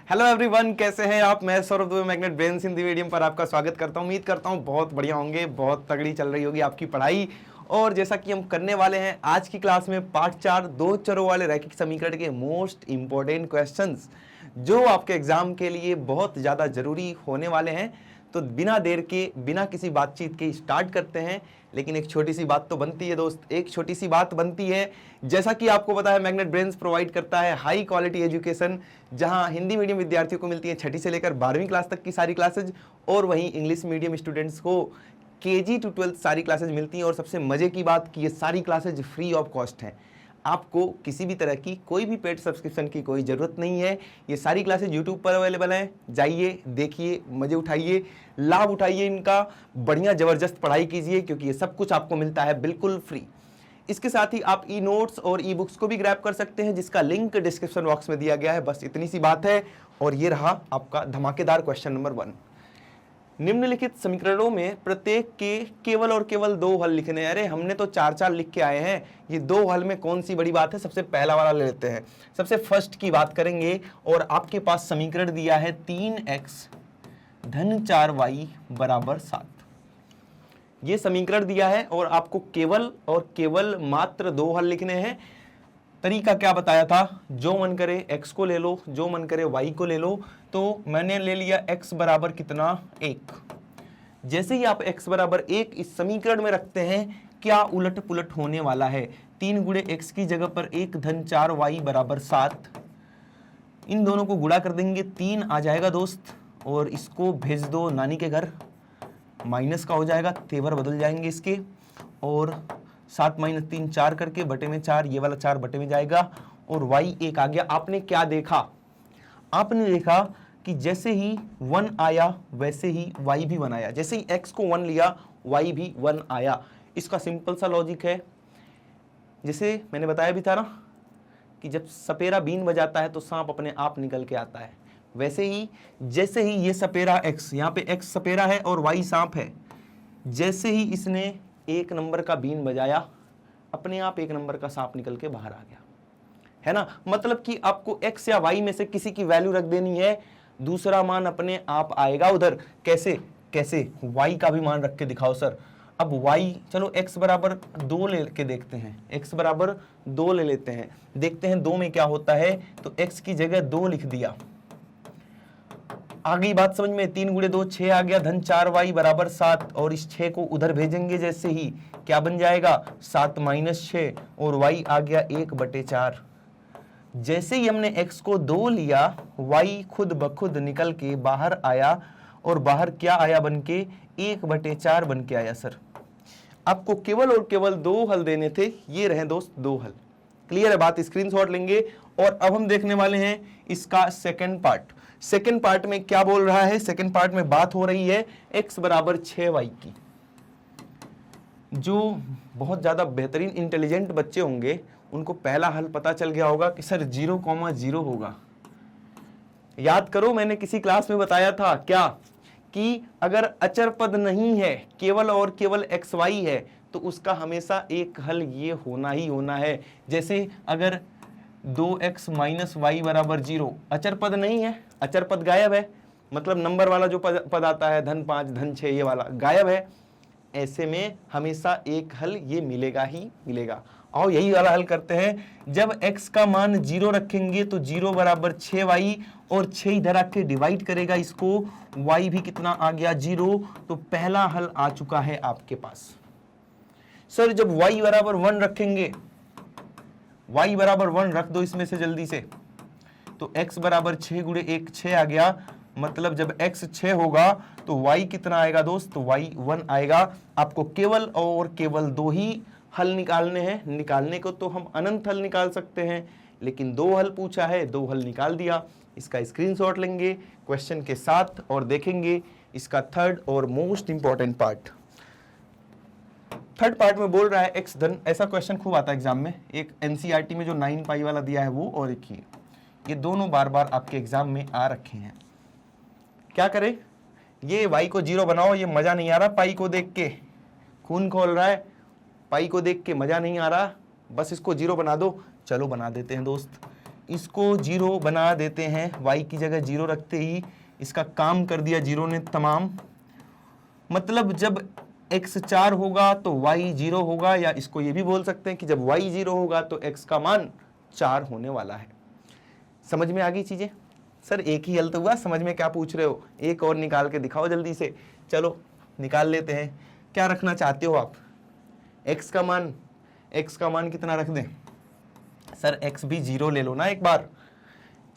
Hello everyone, कैसे हैं आप। मैं Saurabh Dubey magnet brains Hindi medium पर आपका स्वागत करता हूं। उम्मीद करता हूं बहुत बढ़िया होंगे, बहुत तगड़ी चल रही होगी आपकी पढ़ाई। और जैसा कि हम करने वाले हैं आज की क्लास में पार्ट 4 दो चरों वाले रैखिक समीकरण के मोस्ट इंपॉर्टेंट क्वेश्चंस जो आपके एग्जाम के लिए बहुत ज़्यादा जरूरी होने वाले हैं। तो बिना देर के, बिना किसी बातचीत के स्टार्ट करते हैं। लेकिन एक छोटी सी बात तो बनती है दोस्त, एक छोटी सी बात बनती है। जैसा कि आपको पता है, मैग्नेट ब्रेन्स प्रोवाइड करता है हाई क्वालिटी एजुकेशन, जहां हिंदी मीडियम विद्यार्थियों को मिलती है 6ठी से लेकर 12वीं क्लास तक की सारी क्लासेज, और वहीं इंग्लिश मीडियम स्टूडेंट्स को KG to 12th सारी क्लासेज मिलती हैं। और सबसे मजे की बात कि ये सारी क्लासेज फ्री ऑफ कॉस्ट हैं। आपको किसी भी तरह की कोई भी पेड सब्सक्रिप्शन की कोई ज़रूरत नहीं है। ये सारी क्लासेज यूट्यूब पर अवेलेबल हैं, जाइए देखिए, मज़े उठाइए, लाभ उठाइए इनका, बढ़िया ज़बरदस्त पढ़ाई कीजिए, क्योंकि ये सब कुछ आपको मिलता है बिल्कुल फ्री। इसके साथ ही आप ई नोट्स और ई बुक्स को भी ग्रैब कर सकते हैं, जिसका लिंक डिस्क्रिप्शन बॉक्स में दिया गया है। बस इतनी सी बात है। और ये रहा आपका धमाकेदार क्वेश्चन नंबर 1। निम्नलिखित समीकरणों में प्रत्येक के केवल और केवल 2 हल लिखने हैं। अरे हमने तो 4 लिख के आए हैं, ये 2 हल में कौन सी बड़ी बात है। सबसे पहला वाला ले लेते हैं, सबसे फर्स्ट की बात करेंगे। और आपके पास समीकरण दिया है 3x धन 4y बराबर 7। ये समीकरण दिया है और आपको केवल और केवल मात्र 2 हल लिखने हैं। तरीका क्या बताया था, जो मन करे x को ले लो, जो मन करे y को ले लो। तो मैंने ले लिया x बराबर कितना, 1। जैसे ही आप x बराबर 1 इस समीकरण में रखते हैं, क्या उलट पुलट होने वाला है। 3 गुणे x की जगह पर 1 धन 4y बराबर 7। इन दोनों को गुणा कर देंगे, 3 आ जाएगा दोस्त। और इसको भेज दो नानी के घर, माइनस का हो जाएगा, तेवर बदल जाएंगे इसके। और 7 - 3 4 करके बटे में 4, ये वाला 4 बटे में जाएगा। और y 1 आ गया। आपने क्या देखा, आपने देखा कि जैसे ही 1 आया वैसे ही y भी 1 आया। जैसे ही x को 1 लिया, y भी 1 आया। इसका सिंपल सा लॉजिक है, जैसे मैंने बताया भी था ना कि जब सपेरा बीन बजाता है तो सांप अपने आप निकल के आता है। वैसे ही जैसे ही ये सपेरा x, यहाँ पे x सपेरा है और y सांप है, जैसे ही इसने 1 नंबर का बीन बजाया, अपने आप 1 नंबर का सांप निकल के बाहर आ गया, है ना। मतलब कि आपको x या y में से किसी की वैल्यू रख देनी है, दूसरा मान अपने आप आएगा उधर। कैसे कैसे, y का भी मान रख के दिखाओ सर। अब y, चलो x बराबर 2 लेके देखते हैं, x बराबर 2 ले लेते हैं, देखते हैं 2 में क्या होता है। तो x की जगह 2 लिख दिया। आ गई बात समझ में। 3 गुणे 2 6 आ गया, धन 4y बराबर 7। और इस 6 को उधर भेजेंगे, जैसे ही क्या बन जाएगा, 7 - 6। और y आ गया 1/4। जैसे ही हमने x को 2 लिया, y खुद ब खुद निकल के बाहर आया। और बाहर क्या आया बन के, 1/4 बन के आया। सर आपको केवल और केवल 2 हल देने थे, ये रहे दोस्त 2 हल। क्लियर है बात, स्क्रीनशॉट लेंगे। और अब हम देखने वाले हैं इसका सेकंड पार्ट। सेकंड पार्ट में क्या बोल रहा है, सेकंड पार्ट में बात हो रही है x बराबर 6y की। जो बहुत ज्यादा बेहतरीन इंटेलिजेंट बच्चे होंगे, उनको पहला हल पता चल गया होगा कि सर 0,0 होगा। याद करो, मैंने किसी क्लास में बताया था क्या, कि अगर अचर पद नहीं है, केवल और केवल xy है, तो उसका हमेशा एक हल ये होना ही होना है। जैसे अगर 2x - y बराबर 0, अचर पद नहीं है, अचर पद गायब है, मतलब नंबर वाला जो पद आता है, धन 5 धन 6, ये वाला गायब है। ऐसे में हमेशा एक हल ये मिलेगा ही मिलेगा। आओ यही वाला हल करते हैं। जब x का मान 0 रखेंगे तो 0 बराबर 6y, और 6 इधर आके डिवाइड करेगा इसको, y भी कितना आ गया, 0। तो पहला हल आ चुका है आपके पास। सर जब y बराबर 1 रखेंगे, y बराबर 1 रख दो इसमें से जल्दी से, तो x बराबर 6 गुणे 1 6 आ गया। मतलब जब x 6 होगा तो y कितना आएगा दोस्त, तो y 1 आएगा। आपको केवल और केवल 2 ही हल निकालने हैं। निकालने को तो हम अनंत हल निकाल सकते हैं, लेकिन 2 हल पूछा है, 2 हल निकाल दिया। इसका स्क्रीनशॉट लेंगे क्वेश्चन के साथ और देखेंगे इसका थर्ड और most important part. Third part में बोल रहा है x धन, ऐसा क्वेश्चन खूब आता है एग्जाम में, एक NCERT में जो 9π वाला दिया है वो, और एक ये दोनों बार बार आपके एग्जाम में आ रखे हैं। क्या करें, ये y को 0 बनाओ, ये मजा नहीं आ रहा पाई को देख के, खून खोल रहा है, पाई को देख के मजा नहीं आ रहा, बस इसको 0 बना दो। चलो बना देते हैं दोस्त। इसको 0 बना देते हैं, y की जगह 0 रखते ही इसका काम कर दिया 0 ने तमाम। मतलब जब x 4 होगा तो y 0 होगा, या इसको ये भी बोल सकते हैं कि जब y 0 होगा तो x का मान 4 होने वाला है। समझ में आ गई चीजें? सर एक ही हल तो हुआ, समझ में क्या पूछ रहे हो? एक और निकाल के दिखाओ जल्दी से। चलो निकाल लेते हैं। क्या रखना चाहते हो आप? x का मान कितना रख दें? सर x भी 0 ले लो ना एक बार।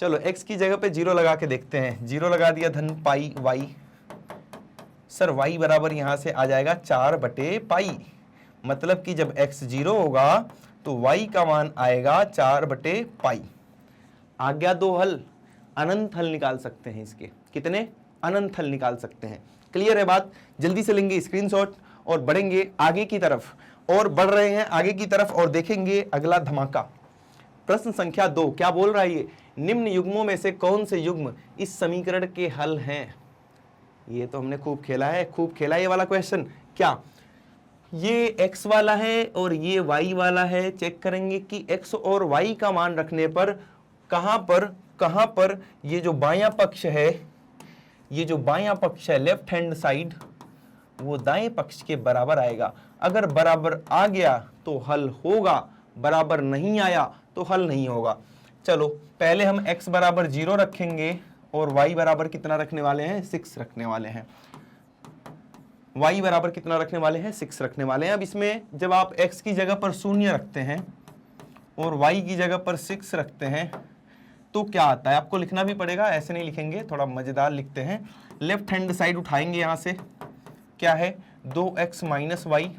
चलो x की जगह पे 0 लगा के देखते हैं। 0 लगा दिया, धन पाई y। सर y बराबर यहां से आ जाएगा 4 बटे पाई। मतलब कि जब x 0 होगा तो y का मान आएगा 4 बटे पाई। आ गया दो हल। अनंत हल निकाल सकते हैं इसके। कितने? अनंत हल निकाल सकते हैं। क्लियर है बात? जल्दी से लेंगे स्क्रीनशॉट और बढ़ेंगे आगे की तरफ, और बढ़ रहे हैं आगे की तरफ और देखेंगे अगला धमाका। प्रश्न संख्या 2 क्या बोल रहा है ये? निम्न युग्मों में से कौन से युग्म इस समीकरण के हल हैं? ये तो हमने खूब खेला है, खूब खेला ये वाला क्वेश्चन। क्या ये x वाला है और ये y वाला है? चेक करेंगे कि x और y का मान रखने पर कहां पर ये जो बायां पक्ष है, ये जो बायां पक्ष है लेफ्ट हैंड साइड, वो दाएं पक्ष के बराबर आएगा। अगर बराबर आ गया तो हल होगा, बराबर नहीं आया तो हल नहीं होगा। चलो पहले हम x बराबर 0 रखेंगे और y बराबर कितना रखने वाले हैं? 6 रखने वाले हैं। y बराबर कितना रखने वाले हैं? 6 रखने वाले हैं। अब इसमें जब आप x की जगह पर 0 रखते हैं और y की जगह पर 6 रखते हैं तो क्या आता है? आपको लिखना भी पड़ेगा, ऐसे नहीं लिखेंगे, थोड़ा मजेदार लिखते हैं। लेफ्ट हैंड साइड उठाएंगे, यहां से क्या है? 2x माइनस वाई,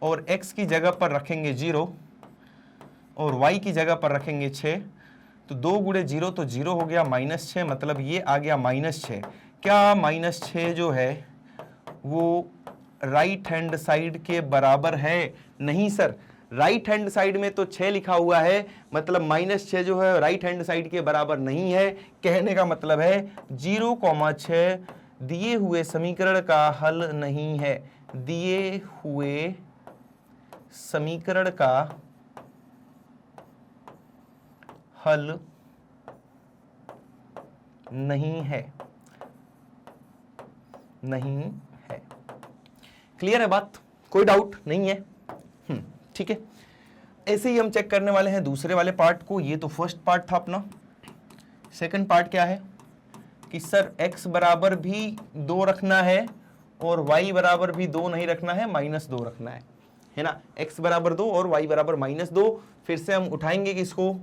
और x की जगह पर रखेंगे 0 और y की जगह पर रखेंगे 6। तो 2 गुणे 0 तो 0 हो गया -6, मतलब ये आ गया -6। क्या -6 जो है वो राइट हैंड साइड के बराबर है? नहीं सर, राइट हैंड साइड में तो 6 लिखा हुआ है, मतलब -6 जो है राइट हैंड साइड के बराबर नहीं है। कहने का मतलब है 0,6 दिए हुए समीकरण का हल नहीं है। दिए हुए समीकरण का हल नहीं है। क्लियर है बात? कोई डाउट नहीं है? ठीक है। ऐसे ही हम चेक करने वाले हैं दूसरे वाले पार्ट को। ये तो फर्स्ट पार्ट था अपना। सेकंड पार्ट क्या है कि सर x बराबर भी 2 रखना है और y बराबर भी 2 नहीं रखना है, -2 रखना है ना? x बराबर 2 और y बराबर -2। फिर से हम उठाएंगे कि इसको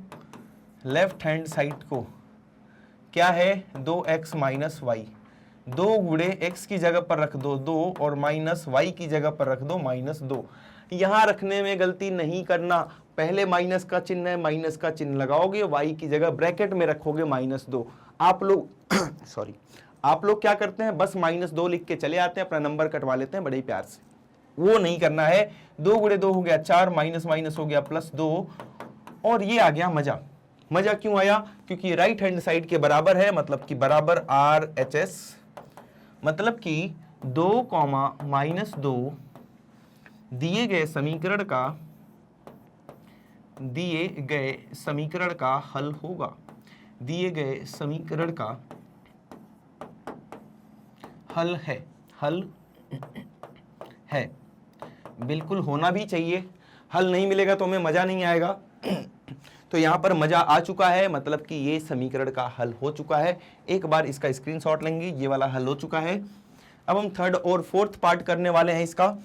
लेफ्ट हैंड साइड को, क्या है? 2x minus Y. 2 गुणे x की जगह पर रख दो 2 और माइनस y की जगह पर रख दो -2। यहां रखने में गलती नहीं करना। पहले माइनस का चिन्ह है, माइनस का चिन्ह लगाओगे, y की जगह ब्रैकेट में रखोगे -2। आप लोग सॉरी, आप लोग क्या करते हैं? बस -2 लिख के चले आते हैं, अपना नंबर कटवा लेते हैं बड़े प्यार से। वो नहीं करना है। 2 गुणे 2 हो गया 4, माइनस माइनस हो गया +2, और ये आ गया मजा। मजा क्यों आया? क्योंकि राइट हैंड साइड के बराबर है, मतलब कि बराबर RHS, मतलब कि 2, -2 दिए गए समीकरण का हल होगा। दिए गए समीकरण का हल है। बिल्कुल होना भी चाहिए। हल नहीं मिलेगा तो हमें मजा नहीं आएगा। तो यहां पर मजा आ चुका है, मतलब कि ये समीकरण का हल हो चुका है। एक बार इसका स्क्रीनशॉट लेंगे, ये वाला हल हो चुका है। अब हम थर्ड और फोर्थ पार्ट करने वाले हैं इसका।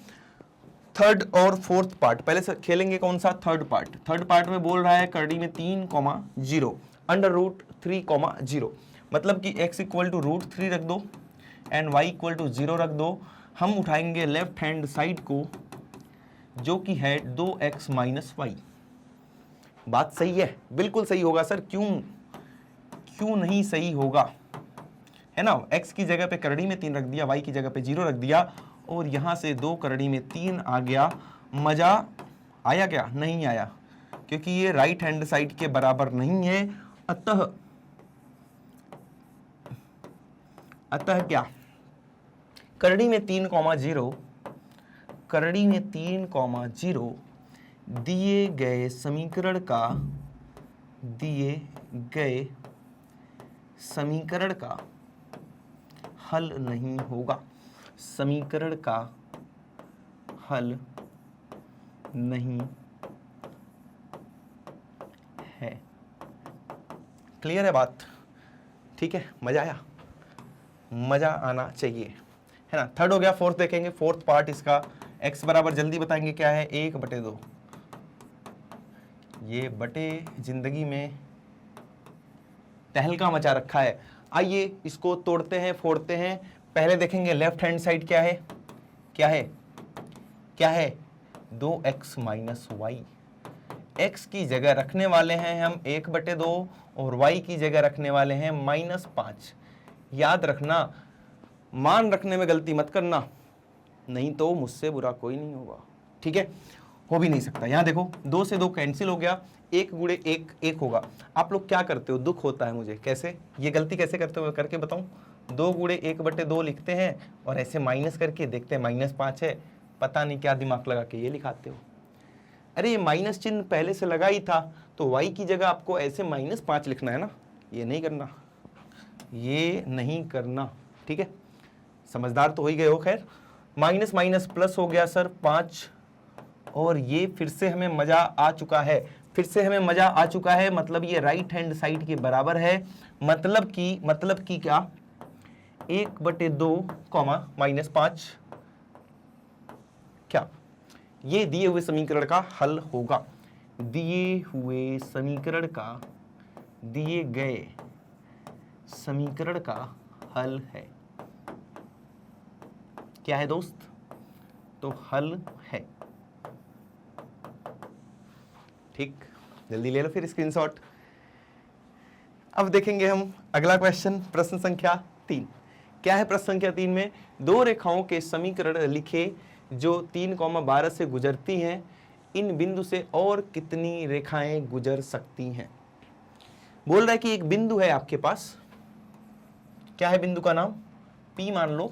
थर्ड और फोर्थ पार्ट पहले से खेलेंगे। कौन सा? Third part. थर्ड पार्ट में बोल रहा है करड़ी में 3,0 √3,0, मतलब कि x इक्वल टू √3 रख दो एंड y इक्वल टू 0 रख दो। हम उठाएंगे लेफ्ट हैंड साइड को, जो कि है 2x माइनस वाई। बात सही है? बिल्कुल सही होगा सर। क्यों नहीं सही होगा? है ना? x की जगह पे करड़ी में 3 रख दिया, y की जगह पे 0 रख दिया, और यहां से 2 करड़ी में 3 आ गया। मजा आया क्या? नहीं आया, क्योंकि ये राइट हैंड साइड के बराबर नहीं है। अतः क्या? करड़ी में 3,0 दिए गए समीकरण का दिए गए समीकरण का हल नहीं होगा, समीकरण का हल नहीं है। क्लियर है बात? ठीक है, मजा आया? मजा आना चाहिए, है ना। थर्ड हो गया। फोर्थ देखेंगे, फोर्थ पार्ट इसका x बराबर जल्दी बताएंगे क्या है, 1/2। ये बटे जिंदगी में तहलका मचा रखा है। आइए इसको तोड़ते हैं, फोड़ते हैं। पहले देखेंगे लेफ्ट हैंड साइड क्या है, क्या है, क्या है, 2x माइनस वाई। x की जगह रखने वाले हैं हम 1/2 और y की जगह रखने वाले हैं -5। याद रखना, मान रखने में गलती मत करना, नहीं तो मुझसे बुरा कोई नहीं होगा। ठीक है, हो भी नहीं सकता। यहां देखो 2 से 2 कैंसिल हो गया, 1 गुणे 1 1 होगा। आप लोग क्या करते हो, दुख होता है मुझे, कैसे ये गलती कैसे करते हो करके बताऊं। 2 गुणे 1/2 लिखते हैं और ऐसे माइनस करके देखते हैं -5 है, पता नहीं क्या दिमाग लगा के ये लिखाते हो। अरे ये माइनस चिन्ह पहले से लगा ही था, तो y की जगह आपको ऐसे -5 लिखना है ना, ये नहीं करना, ये नहीं करना। ठीक है, समझदार तो हो ही गए हो। खैर, माइनस माइनस प्लस हो गया सर 5, और ये फिर से हमें मजा आ चुका है, फिर से हमें मजा आ चुका है। मतलब ये राइट हैंड साइड के बराबर है, मतलब कि क्या, 1/2 -5 क्या, ये दिए हुए समीकरण का हल होगा। दिए हुए समीकरण का, दिए गए समीकरण का हल है। क्या है दोस्त? तो हल है। ठीक, जल्दी ले लो फिर स्क्रीनशॉट। अब देखेंगे हम अगला क्वेश्चन, प्रश्न संख्या 3। क्या है प्रश्न संख्या 3 में? 2 रेखाओं के समीकरण लिखे जो 3,12 से गुजरती हैं, इन बिंदु से और कितनी रेखाएं गुजर सकती हैं। बोल रहा है कि एक बिंदु है आपके पास, क्या है बिंदु का नाम, P मान लो,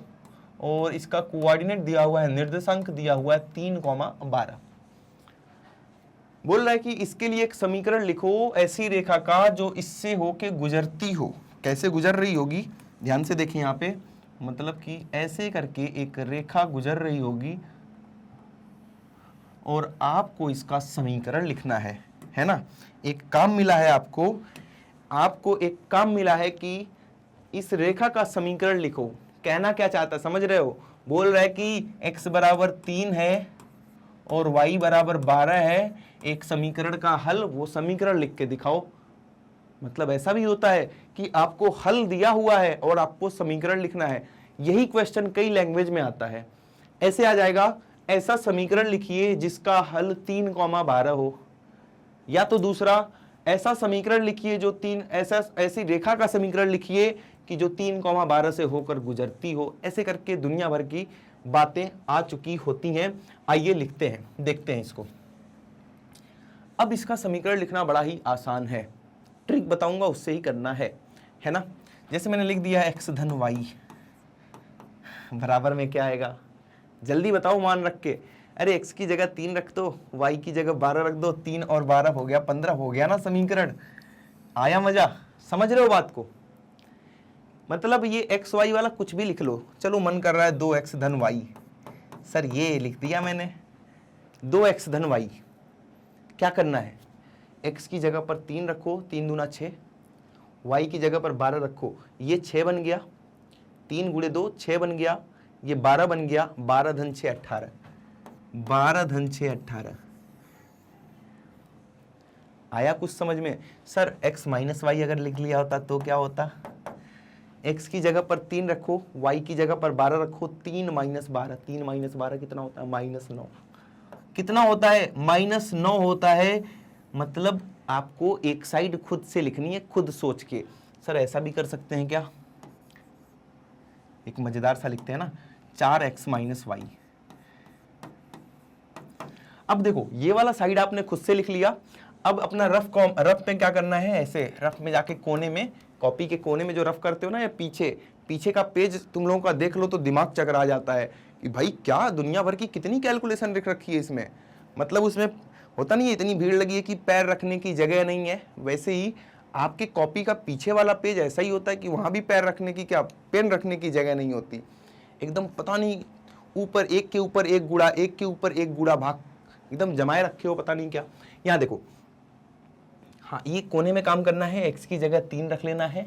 और इसका कोऑर्डिनेट दिया हुआ है, निर्देशांक दिया हुआ है 3,12। बोल रहा है कि इसके लिए एक समीकरण लिखो ऐसी रेखा का जो इससे होके गुजरती हो। कैसे गुजर रही होगी, ध्यान से देखिए यहाँ पे, मतलब कि ऐसे करके एक रेखा गुजर रही होगी और आपको इसका समीकरण लिखना है ना। एक काम मिला है आपको एक काम मिला है कि इस रेखा का समीकरण लिखो। कहना क्या चाहता है, समझ रहे हो? बोल रहा है कि x बराबर 3 है और y बराबर 12 है, एक समीकरण का हल, वो समीकरण लिख के दिखाओ। मतलब ऐसा भी होता है कि आपको हल दिया हुआ है और आपको समीकरण लिखना है। यही क्वेश्चन कई लैंग्वेज में आता है। ऐसे आ जाएगा, ऐसा समीकरण लिखिए जिसका हल 3,12 हो, या तो दूसरा, ऐसा समीकरण लिखिए जो ऐसी रेखा का समीकरण लिखिए कि जो 3,12 से होकर गुजरती हो। ऐसे करके दुनिया भर की बातें आ चुकी होती हैं। आइए लिखते हैं, देखते हैं इसको। अब इसका समीकरण लिखना बड़ा ही आसान है, ट्रिक बताऊंगा उससे ही करना है ना। जैसे मैंने लिख दिया x धन y बराबर में क्या आएगा, जल्दी बताओ मान रख के। अरे x की जगह 3 रख दो, y की जगह 12 रख दो, 3 और 12 हो गया 15, हो गया ना समीकरण। आया मजा? समझ रहे हो बात को? मतलब ये एक्स वाई वाला कुछ भी लिख लो, चलो मन कर रहा है 2x धन y, सर ये लिख दिया मैंने 2x धन y। क्या करना है, x की जगह पर 3 रखो, 3 दूना 6, y की जगह पर 12 रखो, ये 6 बन गया, 3 गुणे 2 6 बन गया, ये 12 बन गया, 12 धन 6 18, 12 धन 6 18। आया कुछ समझ में? सर x माइनस वाई अगर लिख लिया होता तो क्या होता? x की जगह पर 3 रखो, y की जगह पर 12 रखो, 3 माइनस 12, 3 माइनस 12 कितना होता है? -9। कितना होता है? -9 होता है। मतलब आपको एक साइड खुद से लिखनी है, खुद सोच के। सर ऐसा भी कर सकते हैं क्या, एक मजेदार सा लिखते हैं ना, 4x माइनस वाई। अब देखो ये वाला साइड आपने खुद से लिख लिया। अब अपना रफ में क्या करना है, ऐसे रफ में जाके कोने में, कॉपी के कोने में जो रफ करते हो ना, या पीछे का पेज तुम लोगों का देख लो तो दिमाग चकरा जाता है कि भाई क्या दुनिया भर की कितनी कैलकुलेशन लिख रखी है इसमें। मतलब उसमें होता नहीं है, इतनी भीड़ लगी है कि पैर रखने की जगह नहीं है, वैसे ही आपके कॉपी का पीछे वाला पेज ऐसा ही होता है कि वहां भी पैर रखने की, क्या पेन रखने की जगह नहीं होती। एकदम पता नहीं ऊपर एक के ऊपर एक गुड़ा, एक के ऊपर एक गुड़ा भाग एकदम जमाए रखे हो, पता नहीं क्या। यहाँ देखो, हाँ ये कोने में काम करना है, x की जगह 3 रख लेना है,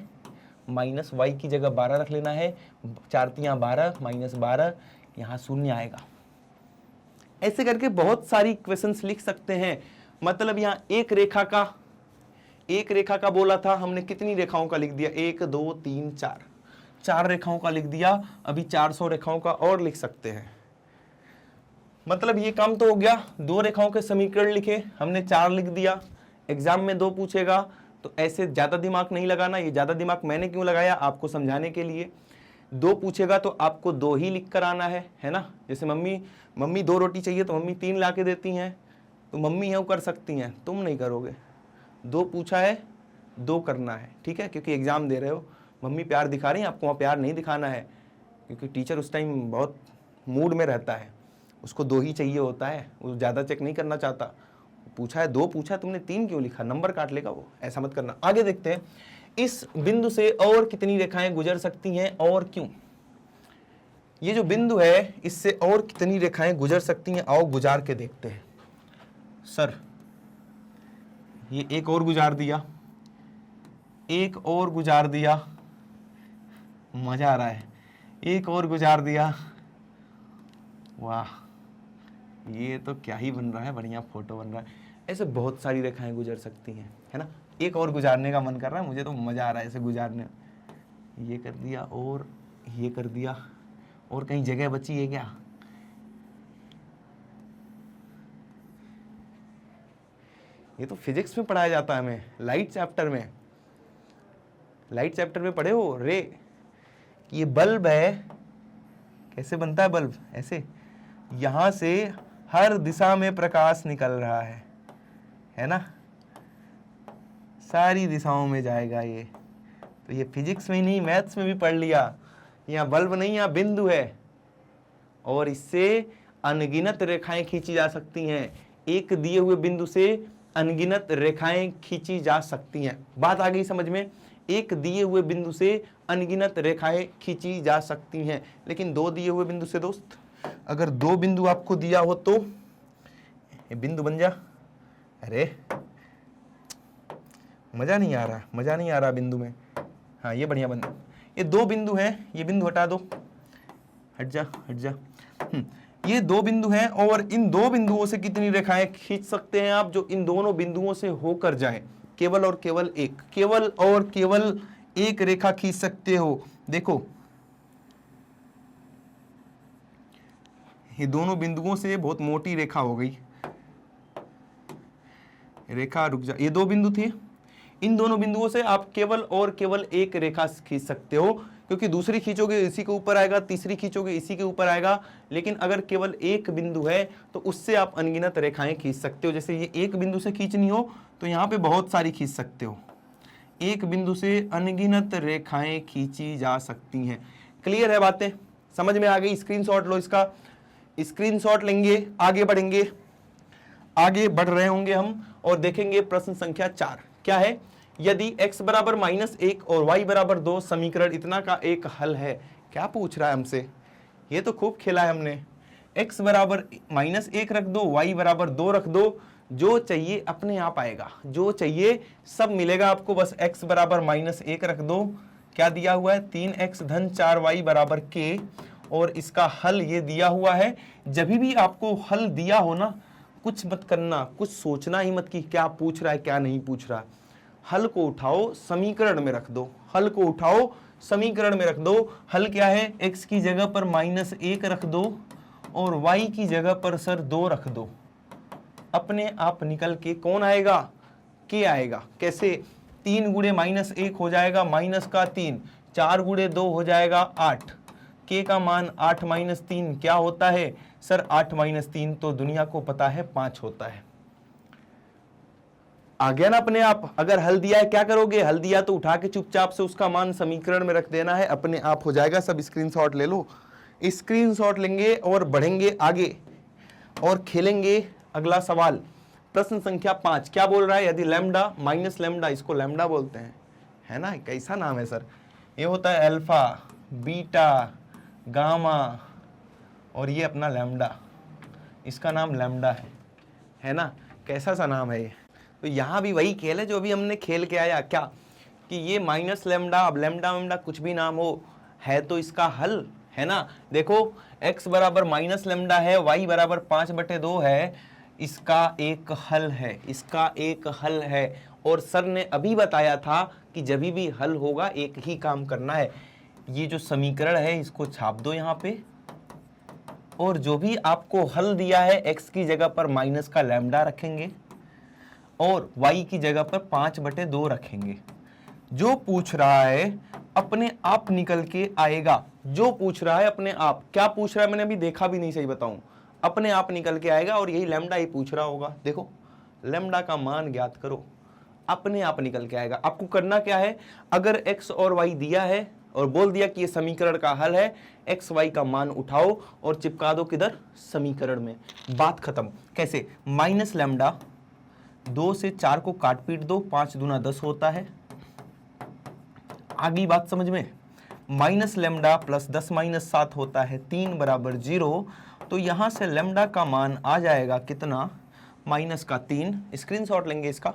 माइनस y की जगह 12 रख लेना है, 4 तियां 12 माइनस 12, यहाँ 0 आएगा। ऐसे करके बहुत सारी इक्वेशंस लिख सकते हैं। मतलब यहाँ एक रेखा का बोला था हमने, कितनी रेखाओं का लिख दिया, 1 2 3 4 रेखाओं का लिख दिया। अभी 400 रेखाओं का और लिख सकते हैं। मतलब ये काम तो हो गया, 2 रेखाओं के समीकरण लिखे हमने, 4 लिख दिया। एग्जाम में 2 पूछेगा तो ऐसे ज्यादा दिमाग नहीं लगाना। ये ज्यादा दिमाग मैंने क्यों लगाया, आपको समझाने के लिए। 2 पूछेगा तो आपको 2 ही लिख कर आना है ना। जैसे मम्मी 2 रोटी चाहिए तो मम्मी 3 ला के देती हैं, तो मम्मी है वो कर सकती हैं, तुम नहीं करोगे। 2 पूछा है, 2 करना है, ठीक है, क्योंकि एग्जाम दे रहे हो। मम्मी प्यार दिखा रही है, आपको वहाँ प्यार नहीं दिखाना है, क्योंकि टीचर उस टाइम बहुत मूड में रहता है, उसको 2 ही चाहिए होता है, वो ज़्यादा चेक नहीं करना चाहता। पूछा है 2 पूछा, तुमने 3 क्यों लिखा, नंबर काट लेगा वो, ऐसा मत करना। आगे देखते हैं, इस बिंदु से और कितनी रेखाएं गुजर सकती हैं और क्यों। ये जो बिंदु है, इससे और कितनी रेखाएं गुजर सकती हैं, आओ गुजार के देखते हैं। सर ये एक और गुजार दिया, एक और गुजार दिया, मजा आ रहा है, एक और गुजार दिया, वाह ये तो क्या ही बन रहा है, बढ़िया फोटो बन रहा है। ऐसे बहुत सारी रेखाएं गुजर सकती हैं, है ना। एक और गुजारने का मन कर रहा है मुझे, तो मजा आ रहा है ऐसे गुजारने। ये कर दिया और ये कर दिया, और कहीं जगह बची है क्या। ये तो फिजिक्स में पढ़ाया जाता है हमें, लाइट चैप्टर में पढ़े हो रे। ये बल्ब है, कैसे बनता है बल्ब, ऐसे यहां से हर दिशा में प्रकाश निकल रहा है ना, सारी दिशाओं में जाएगा ये। तो ये फिजिक्स में ही नहीं, मैथ्स में भी पढ़ लिया। यहाँ बल्ब नहीं, यहाँ बिंदु है, और इससे अनगिनत रेखाएं खींची जा सकती हैं। एक दिए हुए बिंदु से अनगिनत रेखाएं खींची जा सकती हैं। बात आ गई समझ में। एक दिए हुए बिंदु से अनगिनत रेखाएं खींची जा सकती हैं, लेकिन 2 दिए हुए बिंदु से दोस्त, अगर 2 बिंदु आपको दिया हो तो ये बिंदु बन जा। अरे मजा नहीं आ रहा बिंदु में। हाँ ये बढ़िया बन, ये 2 बिंदु हैं, ये बिंदु हटा दो, हट जा। ये 2 बिंदु हैं, और इन 2 बिंदुओं से कितनी रेखाएं खींच सकते हैं आप, जो इन दोनों बिंदुओं से होकर जाए। केवल और केवल एक रेखा खींच सकते हो। देखो ये दोनों बिंदुओं से बहुत मोटी रेखा हो गई, रेखा रुक जा, ये 2 बिंदु थे, इन दोनों बिंदुओं से आप केवल और केवल एक रेखा खींच सकते हो, क्योंकि दूसरी खींचोगे इसी के ऊपर आएगा, तीसरी खींचोगे इसी के ऊपर आएगा। लेकिन अगर केवल एक बिंदु है तो उससे आप अनगिनत रेखाएं खींच सकते हो। जैसे ये एक बिंदु से खींचनी हो तो यहाँ पे बहुत सारी खींच सकते हो। एक बिंदु से अनगिनत रेखाएं खींची जा सकती हैं। क्लियर है बातें, समझ में आ गई। स्क्रीनशॉट लो, इसका स्क्रीनशॉट लेंगे, आगे बढ़ेंगे, आगे बढ़ रहे होंगे हम और देखेंगे प्रश्न संख्या 4 क्या है। यदि x बराबर -1 और y बराबर 2 समीकरण इतना का एक हल है। क्या पूछ रहा है हमसे, ये तो खूब खेला है हमने। x बराबर -1 रख दो, y बराबर 2 रख दो, जो चाहिए अपने आप आएगा, जो चाहिए सब मिलेगा आपको। बस x बराबर -1 रख दो, क्या दिया हुआ है 3x धन 4y बराबर k, और इसका हल ये दिया हुआ है। जब भी आपको हल दिया हो ना, कुछ मत करना, कुछ सोचना ही मत कि क्या पूछ रहा है क्या नहीं पूछ रहा। हल को उठाओ समीकरण में रख दो, हल को उठाओ समीकरण में रख दो। हल क्या है, x की जगह पर -1 रख दो और y की जगह पर सर 2 रख दो। अपने आप निकल के कौन आएगा, k आएगा। कैसे, 3 गुणे -1 हो जाएगा माइनस का 3, 4 गुणे 2 हो जाएगा 8, k का मान 8 - 3 क्या होता है सर, 8 - 3 तो दुनिया को पता है 5 होता है। आ गया ना अपने आप। अगर हल दिया है क्या करोगे, हल दिया तो उठा के चुपचाप से उसका मान समीकरण में रख देना है, अपने आप हो जाएगा। सब स्क्रीनशॉट ले लो, स्क्रीनशॉट लेंगे और बढ़ेंगे आगे और खेलेंगे अगला सवाल। प्रश्न संख्या 5 क्या बोल रहा है, यदि लैम्डा माइनस लैम्डा, इसको लैम्डा बोलते हैं, है ना, कैसा नाम है सर, ये होता है अल्फा, बीटा, गामा और ये अपना लैम्डा, इसका नाम लैम्डा है ना, कैसा सा नाम है ये। तो यहाँ भी वही खेल है जो अभी हमने खेल के आया, क्या कि ये माइनस लैम्डा, अब लैम्डा वैम्डा कुछ भी नाम हो, है तो इसका हल, है ना। देखो x बराबर माइनस लैम्डा है, y बराबर 5/2 है, इसका एक हल है, इसका एक हल है। और सर ने अभी बताया था कि जब भी हल होगा एक ही काम करना है, ये जो समीकरण है इसको छाप दो यहाँ पे, और जो भी आपको हल दिया है x की जगह पर माइनस का लैम्डा रखेंगे और y की जगह पर 5/2 रखेंगे। जो पूछ रहा है अपने आप निकल के आएगा, जो पूछ रहा है अपने आप, क्या पूछ रहा है मैंने अभी देखा भी नहीं, सही बताऊं, अपने आप निकल के आएगा और यही लैम्डा ही पूछ रहा होगा। देखो लैम्डा का मान ज्ञात करो, अपने आप निकल के आएगा। आपको करना क्या है, अगर x और y दिया है और बोल दिया कि ये समीकरण का हल है, x y का मान उठाओ और चिपका दो किधर, समीकरण में, बात खत्म। कैसे, माइनस लैम्डा, 2 से 4 को काट पीट दो, 5 दूना 10 होता है, आगे बात समझ में, माइनस लैम्डा प्लस 10 माइनस 7 होता है 3 बराबर 0। तो यहां से लैम्डा का मान आ जाएगा कितना, माइनस का 3, स्क्रीनशॉट लेंगे इसका।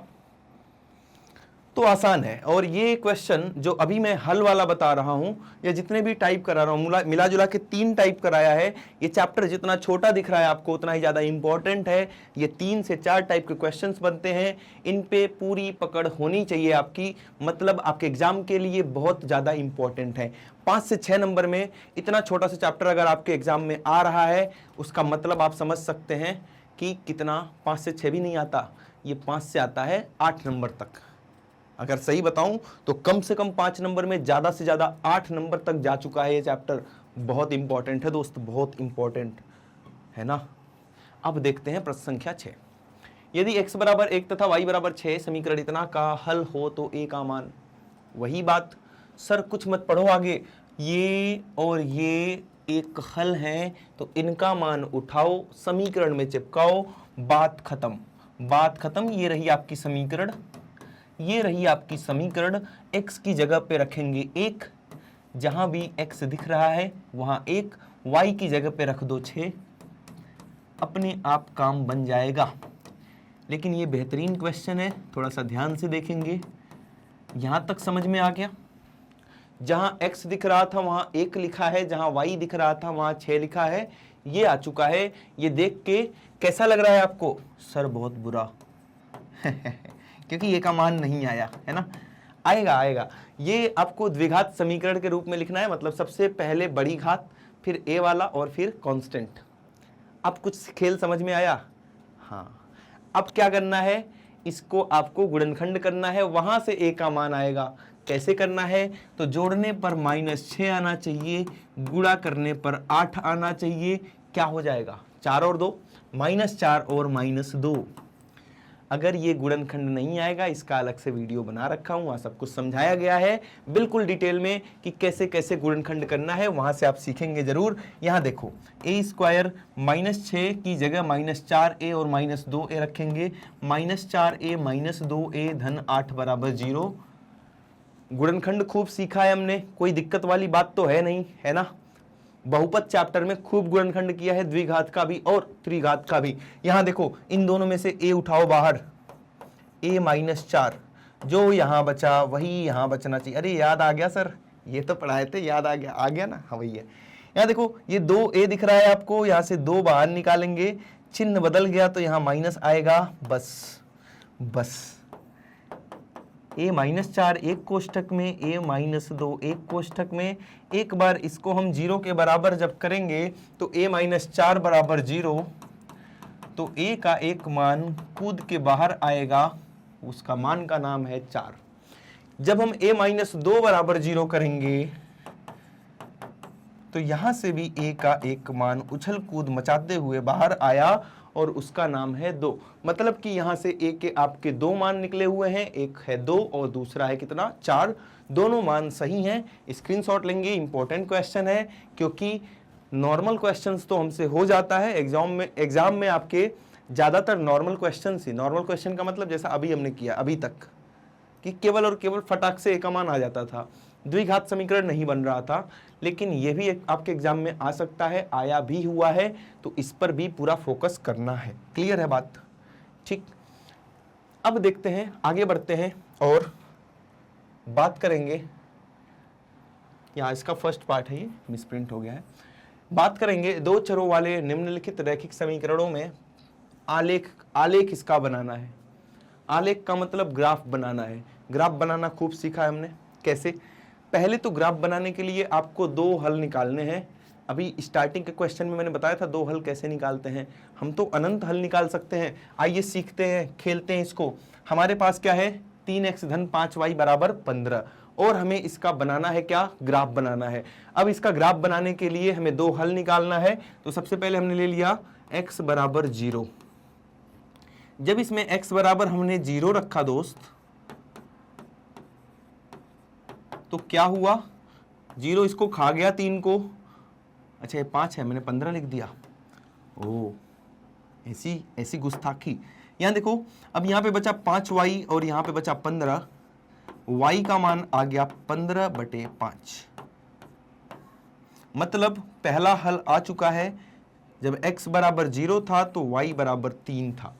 तो आसान है। और ये क्वेश्चन जो अभी मैं हल वाला बता रहा हूं, या जितने भी टाइप करा रहा हूं, मिला जुला के 3 टाइप कराया है। ये चैप्टर जितना छोटा दिख रहा है आपको उतना ही ज्यादा इंपॉर्टेंट है। ये 3 से 4 टाइप के क्वेश्चंस बनते हैं, इन पे पूरी पकड़ होनी चाहिए आपकी, मतलब आपके एग्जाम के लिए बहुत ज्यादा इंपॉर्टेंट है। 5 से 6 नंबर में इतना छोटा सा चैप्टर अगर आपके एग्जाम में आ रहा है, उसका मतलब आप समझ सकते हैं कि कितना, 5 से 6 भी नहीं आता, ये 5 से आता है 8 नंबर तक। अगर सही बताऊं तो कम से कम 5 नंबर में, ज्यादा से ज्यादा 8 नंबर तक जा चुका है ये चैप्टर। बहुत इंपॉर्टेंट है दोस्त, बहुत इंपॉर्टेंट है ना। अब देखते हैं प्रश्न संख्या 6। यदि x बराबर 1 तथा y बराबर 6 समीकरण इतना का हल हो तो a का मान, वही बात सर, कुछ मत पढ़ो आगे, ये और ये एक हल है तो इनका मान उठाओ, समीकरण में चिपकाओ, बात खत्म, बात खत्म। ये रही आपकी समीकरण, ये रही आपकी समीकरण। x की जगह पे रखेंगे 1, जहां भी x दिख रहा है वहां 1, y की जगह पे रख दो 6, अपने आप काम बन जाएगा। लेकिन ये बेहतरीन क्वेश्चन है, थोड़ा सा ध्यान से देखेंगे। यहां तक समझ में आ गया, जहां x दिख रहा था वहां 1 लिखा है, जहां y दिख रहा था वहां 6 लिखा है, ये आ चुका है। ये देख के कैसा लग रहा है आपको, सर बहुत बुरा क्योंकि ये का मान नहीं आया है ना, आएगा आएगा। ये आपको द्विघात समीकरण के रूप में लिखना है, मतलब सबसे पहले बड़ी घात, फिर a वाला और फिर कांस्टेंट। अब कुछ खेल समझ में आया, हाँ। अब क्या करना है, इसको आपको गुणनखंड करना है, वहां से a का मान आएगा। कैसे करना है, तो जोड़ने पर -6 आना चाहिए, गुणा करने पर 8 आना चाहिए। क्या हो जाएगा, 4 और 2, -4 और -2। अगर ये गुणनखंड नहीं आएगा, इसका अलग से वीडियो बना रखा हूं, वहां सब कुछ समझाया गया है बिल्कुल डिटेल में कि कैसे कैसे गुणनखंड करना है, वहां से आप सीखेंगे जरूर। यहां देखो a² -6 की जगह -4a और -2a रखेंगे, -4a -2a धन 8 बराबर 0। गुणनखंड खूब सीखा है हमने, कोई दिक्कत वाली बात तो है नहीं, है ना। बहुपद चैप्टर में खूब गुणनखंड किया है, द्विघात का भी और त्रिघात का भी। यहां देखो इन दोनों में से a उठाओ बाहर, a -4, जो यहां बचा वही यहां बचना चाहिए। अरे याद आ गया सर, ये तो पढ़ाए थे, याद आ गया ना, हाँ वही है। यहां देखो ये 2a दिख रहा है आपको, यहां से 2 बाहर निकालेंगे, चिन्ह बदल गया तो यहां माइनस आएगा, बस a -4 एक कोष्ठक में, a -2 एक कोष्ठक में। एक बार इसको हम 0 के बराबर जब करेंगे तो a -4 बराबर 0, तो a का एक मान कूद के बाहर आएगा, उसका मान का नाम है 4। जब हम a -2 बराबर 0 करेंगे तो यहां से भी a का एक मान उछल कूद मचाते हुए बाहर आया और उसका नाम है 2। मतलब कि यहां से a के आपके 2 मान निकले हुए हैं, एक है 2 और दूसरा है कितना, 4। दोनों मान सही हैं, स्क्रीनशॉट लेंगे। इंपॉर्टेंट क्वेश्चन है, क्योंकि नॉर्मल क्वेश्चंस तो हमसे हो जाता है, एग्जाम में आपके ज़्यादातर नॉर्मल क्वेश्चन ही, नॉर्मल क्वेश्चन का मतलब जैसा अभी हमने किया अभी तक, कि केवल और केवल फटाक से ए का मान आ जाता था, द्विघात समीकरण नहीं बन रहा था। लेकिन ये भी आपके एग्जाम में आ सकता है, आया भी हुआ है, तो इस पर भी पूरा फोकस करना है। क्लियर है बात? ठीक, अब देखते हैं, आगे बढ़ते हैं और बात करेंगे। यहाँ इसका फर्स्ट पार्ट है, ये मिसप्रिंट हो गया है। बात करेंगे दो चरों वाले निम्नलिखित रैखिक समीकरणों में आलेख इसका बनाना है। आलेख का मतलब ग्राफ बनाना है। ग्राफ बनाना खूब सीखा है हमने। कैसे? पहले तो ग्राफ बनाने के लिए आपको दो हल निकालने हैं। अभी स्टार्टिंग के क्वेश्चन में मैंने बताया था दो हल कैसे निकालते हैं। हम तो अनंत हल निकाल सकते हैं। आइए सीखते हैं, खेलते हैं इसको। हमारे पास क्या है? 3x धन 5y बराबर 15, और हमें इसका बनाना है क्या? ग्राफ बनाना है। अब इसका ग्राफ बनाने के लिए हमें दो हल निकालना है। तो सबसे पहले हमने ले लिया x बराबर 0। जब इसमें x बराबर हमने 0 रखा दोस्त, तो क्या हुआ? 0 इसको खा गया 3 को। अच्छा ये 5 है, मैंने 15 लिख दिया। ओ, ऐसी गुस्ताखी। यहां देखो, अब यहां पे बचा 5y और यहां पे बचा 15। y का मान आ गया 15/5। मतलब पहला हल आ चुका है। जब x बराबर 0 था तो y बराबर 3 था।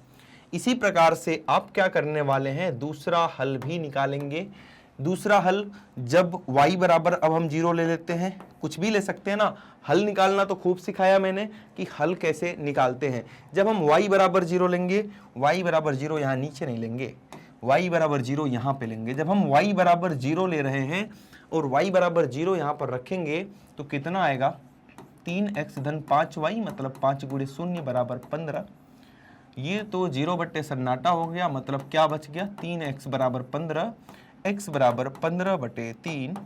इसी प्रकार से आप क्या करने वाले हैं? दूसरा हल भी निकालेंगे। दूसरा हल, जब y बराबर, अब हम 0 ले लेते हैं, कुछ भी ले सकते हैं ना। हल निकालना तो खूब सिखाया मैंने कि हल कैसे निकालते हैं। जब हम y बराबर 0 लेंगे, y बराबर 0 यहाँ नीचे नहीं लेंगे, y बराबर 0 यहाँ पे लेंगे। जब हम y बराबर 0 ले रहे हैं और y बराबर 0 यहाँ पर रखेंगे तो कितना आएगा? 3x धन 5y, मतलब 5 गुणे 0 बराबर 15। ये तो 0 बट्टे सन्नाटा हो गया, मतलब क्या बच गया? 3x बराबर 15, x बराबर 15/3,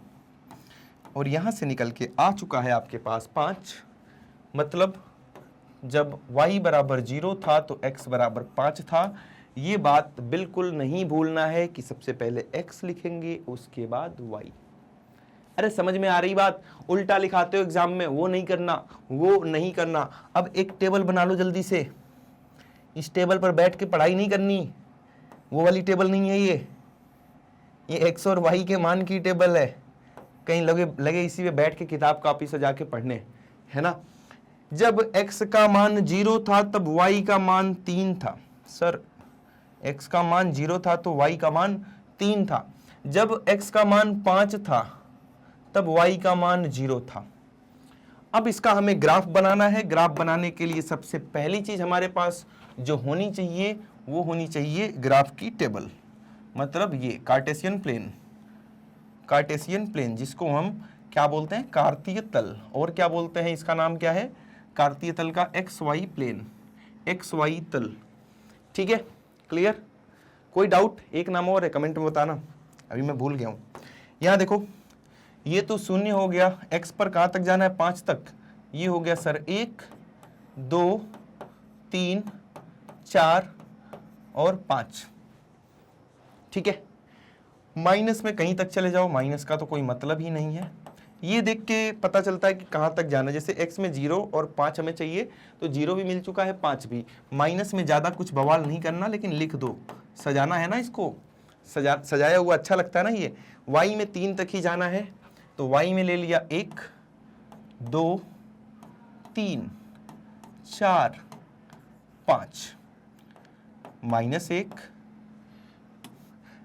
और यहां से निकल के आ चुका है आपके पास 5। मतलब जब y बराबर 0 था तो x बराबर 5 था। ये बात बिल्कुल नहीं भूलना है कि सबसे पहले x लिखेंगे, उसके बाद y। अरे समझ में आ रही बात? उल्टा लिखाते हो एग्जाम में, वो नहीं करना, वो नहीं करना। अब एक टेबल बना लो जल्दी से। इस टेबल पर बैठ के पढ़ाई नहीं करनी, वो वाली टेबल नहीं है ये x और y के मान की टेबल है। कहीं लगे इसी पे बैठ के किताब कॉपी से जाके पढ़ने, है ना। जब x का मान 0 था तब y का मान 3 था। सर x का मान 0 था तो y का मान 3 था। जब x का मान 5 था तब y का मान 0 था। अब इसका हमें ग्राफ बनाना है। ग्राफ बनाने के लिए सबसे पहली चीज हमारे पास जो होनी चाहिए वो होनी चाहिए ग्राफ की टेबल। मतलब ये कार्टेशियन प्लेन, कार्टेशियन प्लेन जिसको हम क्या बोलते हैं? कार्तीय तल। और क्या बोलते हैं? इसका नाम क्या है? कार्तीय तल का XY प्लेन, XY तल। ठीक है, क्लियर? कोई डाउट? एक नाम और है, कमेंट में बताना, अभी मैं भूल गया हूं। यहां देखो, ये तो 0 हो गया। x पर कहां तक जाना है? 5 तक। ये हो गया सर 1, 2, 3, 4 और 5। ठीक है, माइनस में कहीं तक चले जाओ, माइनस का तो कोई मतलब ही नहीं है। ये देख के पता चलता है कि कहां तक जाना है। जैसे x में 0 और 5 हमें चाहिए, तो 0 भी मिल चुका है, 5 भी। माइनस में ज्यादा कुछ बवाल नहीं करना, लेकिन लिख दो, सजाना है ना इसको। सजाया हुआ अच्छा लगता है ना। ये y में 3 तक ही जाना है, तो y में ले लिया 1, 2, 3, 4, 5, -1।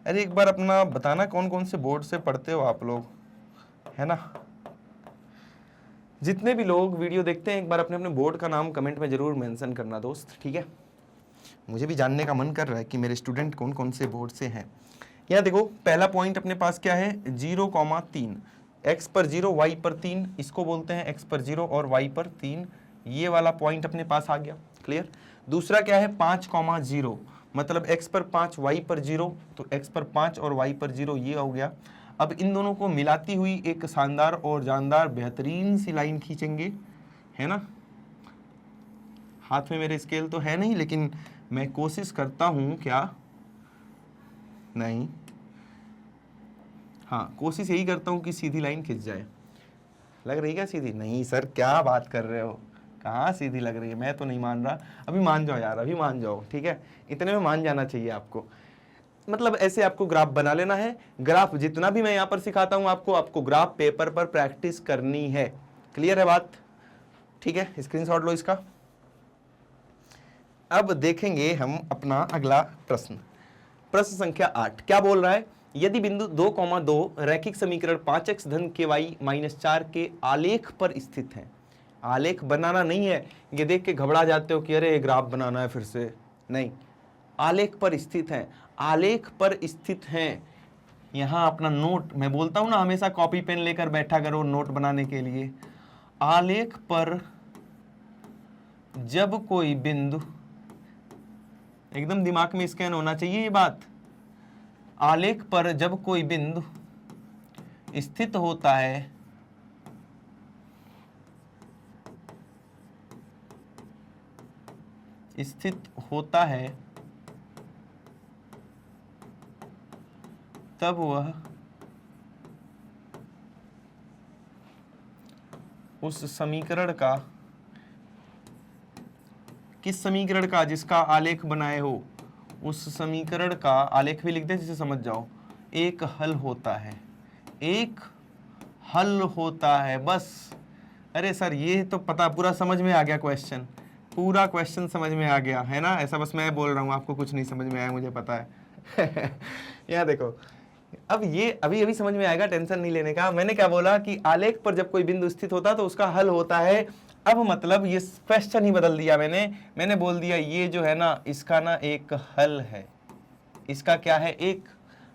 अरे एक बार अपना बताना कौन कौन से बोर्ड से पढ़ते हो आप लोग, है ना। जितने भी लोग वीडियो देखते हैं, एक बार अपने अपने बोर्ड का नाम कमेंट में जरूर मेंशन करना दोस्त, ठीक है। मुझे भी जानने का मन कर रहा है कि मेरे स्टूडेंट कौन कौन से बोर्ड से हैं। यहाँ देखो, पहला पॉइंट अपने पास क्या है? 0,3। x पर 0, y पर 3, इसको बोलते हैं x पर 0 और y पर 3। ये वाला पॉइंट अपने पास आ गया, क्लियर। दूसरा क्या है? 5,0, मतलब x पर 5, y पर 0, तो x पर 5 और y पर 0, ये हो गया। अब इन दोनों को मिलाती हुई एक शानदार और जानदार बेहतरीन सी लाइन खींचेंगे, है ना। हाथ में मेरे स्केल तो है नहीं, लेकिन मैं कोशिश करता हूं। क्या नहीं, हाँ, कोशिश यही करता हूं कि सीधी लाइन खिंच जाए। लग रही क्या सीधी? नहीं सर, क्या बात कर रहे हो, कहाँ सीधी लग रही है, मैं तो नहीं मान रहा। अभी मान जाओ यार, अभी मान जाओ, ठीक है, इतने में मान जाना चाहिए आपको। मतलब ऐसे आपको ग्राफ बना लेना है। ग्राफ जितना भी मैं यहाँ पर सिखाता हूँ आपको ग्राफ पेपर पर प्रैक्टिस करनी है। क्लियर है बात? ठीक है, स्क्रीनशॉट लो इसका। अब देखेंगे हम अपना अगला प्रश्न, प्रश्न संख्या 8। क्या बोल रहा है? यदि बिंदु 2,2 रैखिक समीकरण 5x धन ky -4 के आलेख पर स्थित है। आलेख बनाना नहीं है, ये देख के घबरा जाते हो कि अरे ग्राफ बनाना है फिर से, नहीं, आलेख पर स्थित है। आलेख पर स्थित हैं। यहां अपना नोट, मैं बोलता हूं ना हमेशा कॉपी पेन लेकर बैठा करो नोट बनाने के लिए। आलेख पर जब कोई बिंदु, एकदम दिमाग में स्कैन होना चाहिए ये बात, आलेख पर जब कोई बिंदु स्थित होता है तब वह उस समीकरण का, किस समीकरण का? जिसका आलेख बनाए हो, उस समीकरण का आलेख भी लिख दे जिसे समझ जाओ, एक हल होता है। एक हल होता है, बस। अरे सर ये तो पता, पूरा समझ में आ गया क्वेश्चन, पूरा क्वेश्चन समझ में आ गया है ना। ऐसा बस मैं बोल रहा हूँ, आपको कुछ नहीं समझ में आया, मुझे पता है। यहाँ देखो, अब ये अभी अभी समझ में आएगा, टेंशन नहीं लेने का। मैंने क्या बोला कि आलेख पर जब कोई बिंदु स्थित होता है तो उसका हल होता है। अब मतलब ये क्वेश्चन ही बदल दिया मैंने बोल दिया ये जो है ना, इसका ना एक हल है। इसका क्या है? एक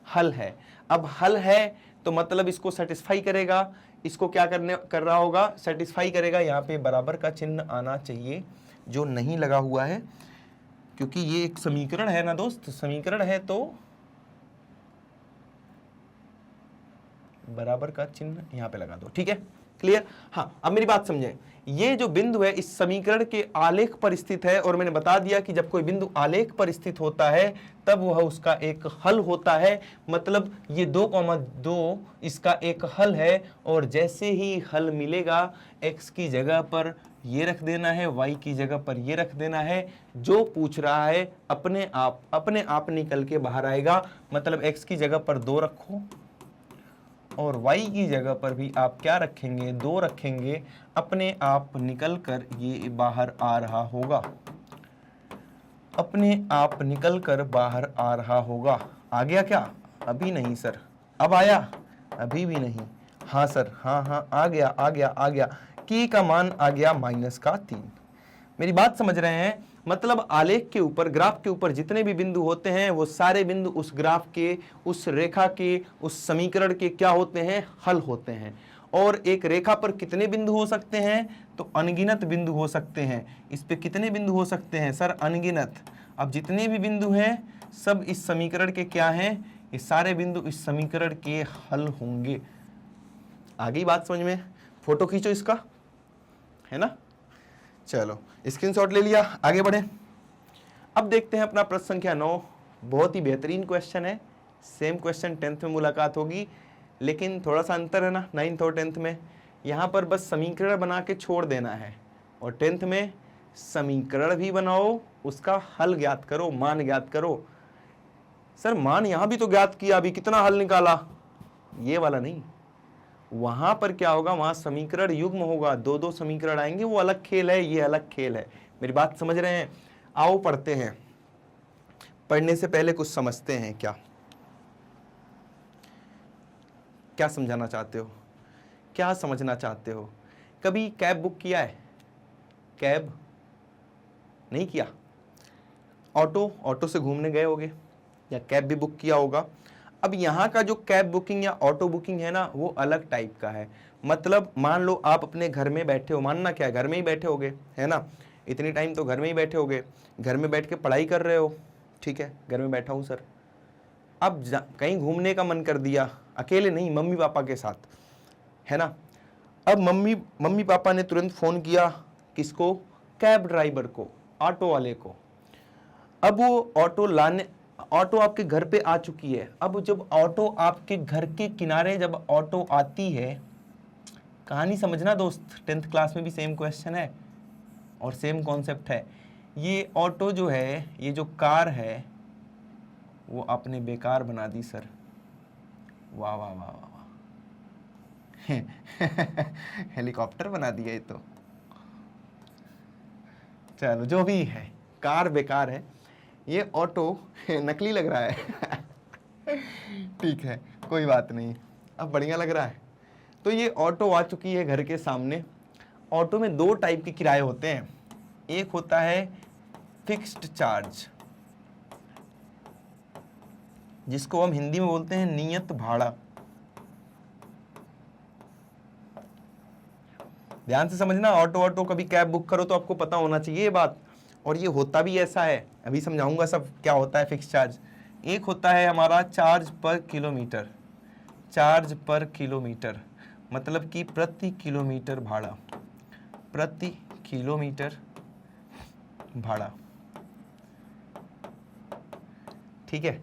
हल है। अब हल है तो मतलब इसको सेटिस्फाई करेगा। इसको क्या कर रहा होगा? सेटिस्फाई करेगा। यहाँ पे बराबर का चिन्ह आना चाहिए, जो नहीं लगा हुआ है, क्योंकि ये एक समीकरण है ना दोस्त, समीकरण है तो बराबर का चिन्ह यहाँ पे लगा दो, ठीक है, क्लियर। हाँ, अब मेरी बात समझे। ये जो बिंदु है इस समीकरण के आलेख पर स्थित है, और मैंने बता दिया कि जब कोई बिंदु आलेख पर स्थित होता है तब वह उसका एक हल होता है। मतलब ये 2,2 इसका एक हल है, और जैसे ही हल मिलेगा x की जगह पर ये रख देना है, y की जगह पर ये रख देना है। जो पूछ रहा है अपने आप निकल के बाहर आएगा। मतलब x की जगह पर 2 रखो और y की जगह पर भी आप क्या रखेंगे? 2 रखेंगे। अपने आप निकल कर ये बाहर आ रहा होगा, अपने आप निकल कर बाहर आ रहा होगा। आ गया क्या? अभी नहीं सर। अब आया? अभी भी नहीं। हाँ सर, हाँ, आ गया। की का मान आ गया -3। मेरी बात समझ रहे हैं? मतलब आलेख के ऊपर, ग्राफ के ऊपर जितने भी बिंदु होते हैं वो सारे बिंदु उस ग्राफ के, उस रेखा के, उस समीकरण के क्या होते हैं? हल होते हैं। और एक रेखा पर कितने बिंदु हो सकते हैं? तो अनगिनत बिंदु हो सकते हैं। इस पे कितने बिंदु हो सकते हैं सर? अनगिनत। अब जितने भी बिंदु हैं सब इस समीकरण के क्या हैं? ये सारे बिंदु इस समीकरण के हल होंगे। आ गई बात समझ में? फोटो खींचो इसका, है ना। चलो स्क्रीनशॉट ले लिया, आगे बढ़े। अब देखते हैं अपना प्रश्न संख्या 9। बहुत ही बेहतरीन क्वेश्चन है। सेम क्वेश्चन 10th में मुलाकात होगी, लेकिन थोड़ा सा अंतर है ना 9th और 10th में। यहाँ पर बस समीकरण बना के छोड़ देना है, और 10th में समीकरण भी बनाओ, उसका हल ज्ञात करो, मान ज्ञात करो। सर मान यहाँ भी तो ज्ञात किया, अभी कितना हल निकाला? ये वाला नहीं, वहां पर क्या होगा? वहां समीकरण युग्म होगा, 2-2 समीकरण आएंगे, वो अलग खेल है, ये अलग खेल है। मेरी बात समझ रहे हैं? आओ पढ़ते हैं। पढ़ने से पहले कुछ समझते हैं। क्या समझाना चाहते हो? क्या समझना चाहते हो? कभी कैब बुक किया है? कैब नहीं किया? ऑटो से घूमने गए होगे, या कैब भी बुक किया होगा। अब यहाँ का जो कैब बुकिंग या ऑटो बुकिंग है ना, वो अलग टाइप का है। मतलब मान लो आप अपने घर में बैठे हो, मानना क्या है, घर में ही बैठे होगे, है ना। इतनी टाइम तो घर में ही बैठे होगे, घर में बैठ के पढ़ाई कर रहे हो, ठीक है, घर में बैठा हूँ सर। अब कहीं घूमने का मन कर दिया, अकेले नहीं, मम्मी पापा के साथ, है ना। अब मम्मी पापा ने तुरंत फ़ोन किया, किसको? कैब ड्राइवर को, ऑटो वाले को। अब वो ऑटो आपके घर पे आ चुकी है। अब जब ऑटो आपके घर के किनारे जब ऑटो आती है, कहानी समझना दोस्त, 10th क्लास में भी सेम क्वेश्चन है। और सेम कॉन्सेप्ट है। ये ऑटो जो है, ये जो कार है वो आपने बेकार बना दी सर। वाह वाह वाह वाह वाह हेलीकॉप्टर बना दिया ये तो। चलो जो भी है, कार बेकार है, ये ऑटो नकली लग रहा है ठीक है, कोई बात नहीं, अब बढ़िया लग रहा है। तो ये ऑटो आ चुकी है घर के सामने। ऑटो में दो टाइप के किराए होते हैं, एक होता है फिक्स्ड चार्ज, जिसको हम हिंदी में बोलते हैं नियत भाड़ा। ध्यान से समझना, ऑटो कभी कैब बुक करो तो आपको पता होना चाहिए ये बात, और ये होता भी ऐसा है। अभी समझाऊंगा सब क्या होता है फिक्स चार्ज। एक होता है हमारा चार्ज पर किलोमीटर, चार्ज पर किलोमीटर मतलब कि प्रति किलोमीटर भाड़ा, प्रति किलोमीटर भाड़ा, ठीक है।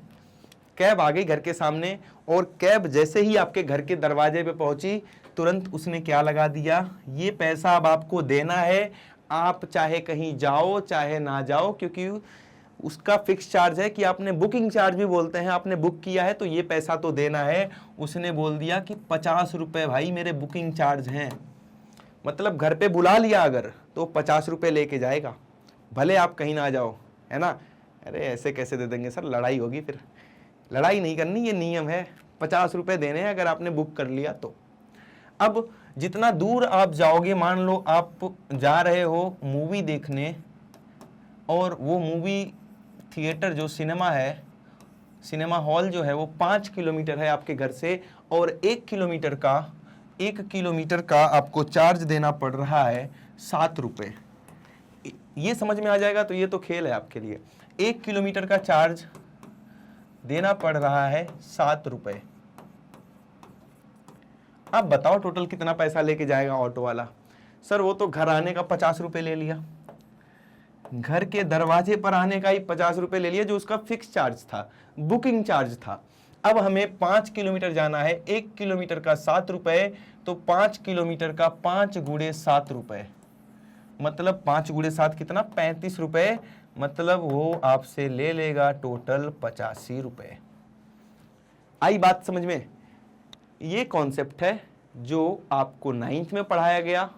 कैब आ गई घर के सामने, और कैब जैसे ही आपके घर के दरवाजे पे पहुंची, तुरंत उसने क्या लगा दिया, ये पैसा अब आपको देना है, आप चाहे कहीं जाओ चाहे ना जाओ, क्योंकि उसका फिक्स चार्ज है कि आपने बुकिंग चार्ज भी बोलते हैं, आपने बुक किया है तो ये पैसा तो देना है। उसने बोल दिया कि 50 रुपए भाई मेरे बुकिंग चार्ज हैं, मतलब घर पे बुला लिया अगर तो 50 रुपए लेके जाएगा, भले आप कहीं ना जाओ, है ना। अरे ऐसे कैसे दे देंगे सर, लड़ाई होगी फिर। लड़ाई नहीं करनी, ये नियम है, 50 रुपए देने हैं अगर आपने बुक कर लिया तो। अब जितना दूर आप जाओगे, मान लो आप जा रहे हो मूवी देखने, और वो मूवी थिएटर जो सिनेमा है, सिनेमा हॉल जो है वो 5 किलोमीटर है आपके घर से, और 1 किलोमीटर का आपको चार्ज देना पड़ रहा है 7 रुपये। ये समझ में आ जाएगा, तो ये तो खेल है आपके लिए। 1 किलोमीटर का चार्ज देना पड़ रहा है 7 रुपये। अब बताओ टोटल कितना पैसा लेके जाएगा ऑटो वाला। सर वो तो घर आने का 50 रुपये ले लिया, घर के दरवाजे पर आने का ही 50 रुपये ले लिया, जो उसका फिक्स चार्ज था, बुकिंग चार्ज था। अब हमें 5 किलोमीटर जाना है, 1 किलोमीटर का 7 रुपये, तो 5 किलोमीटर का 5 गुणे 7 रुपये, मतलब 5 गुणे 7 कितना, 35 रुपये, मतलब वो आपसे ले लेगा टोटल 85 रुपये। आई बात समझ में। ये कॉन्सेप्ट है जो आपको 9th में पढ़ाया गया,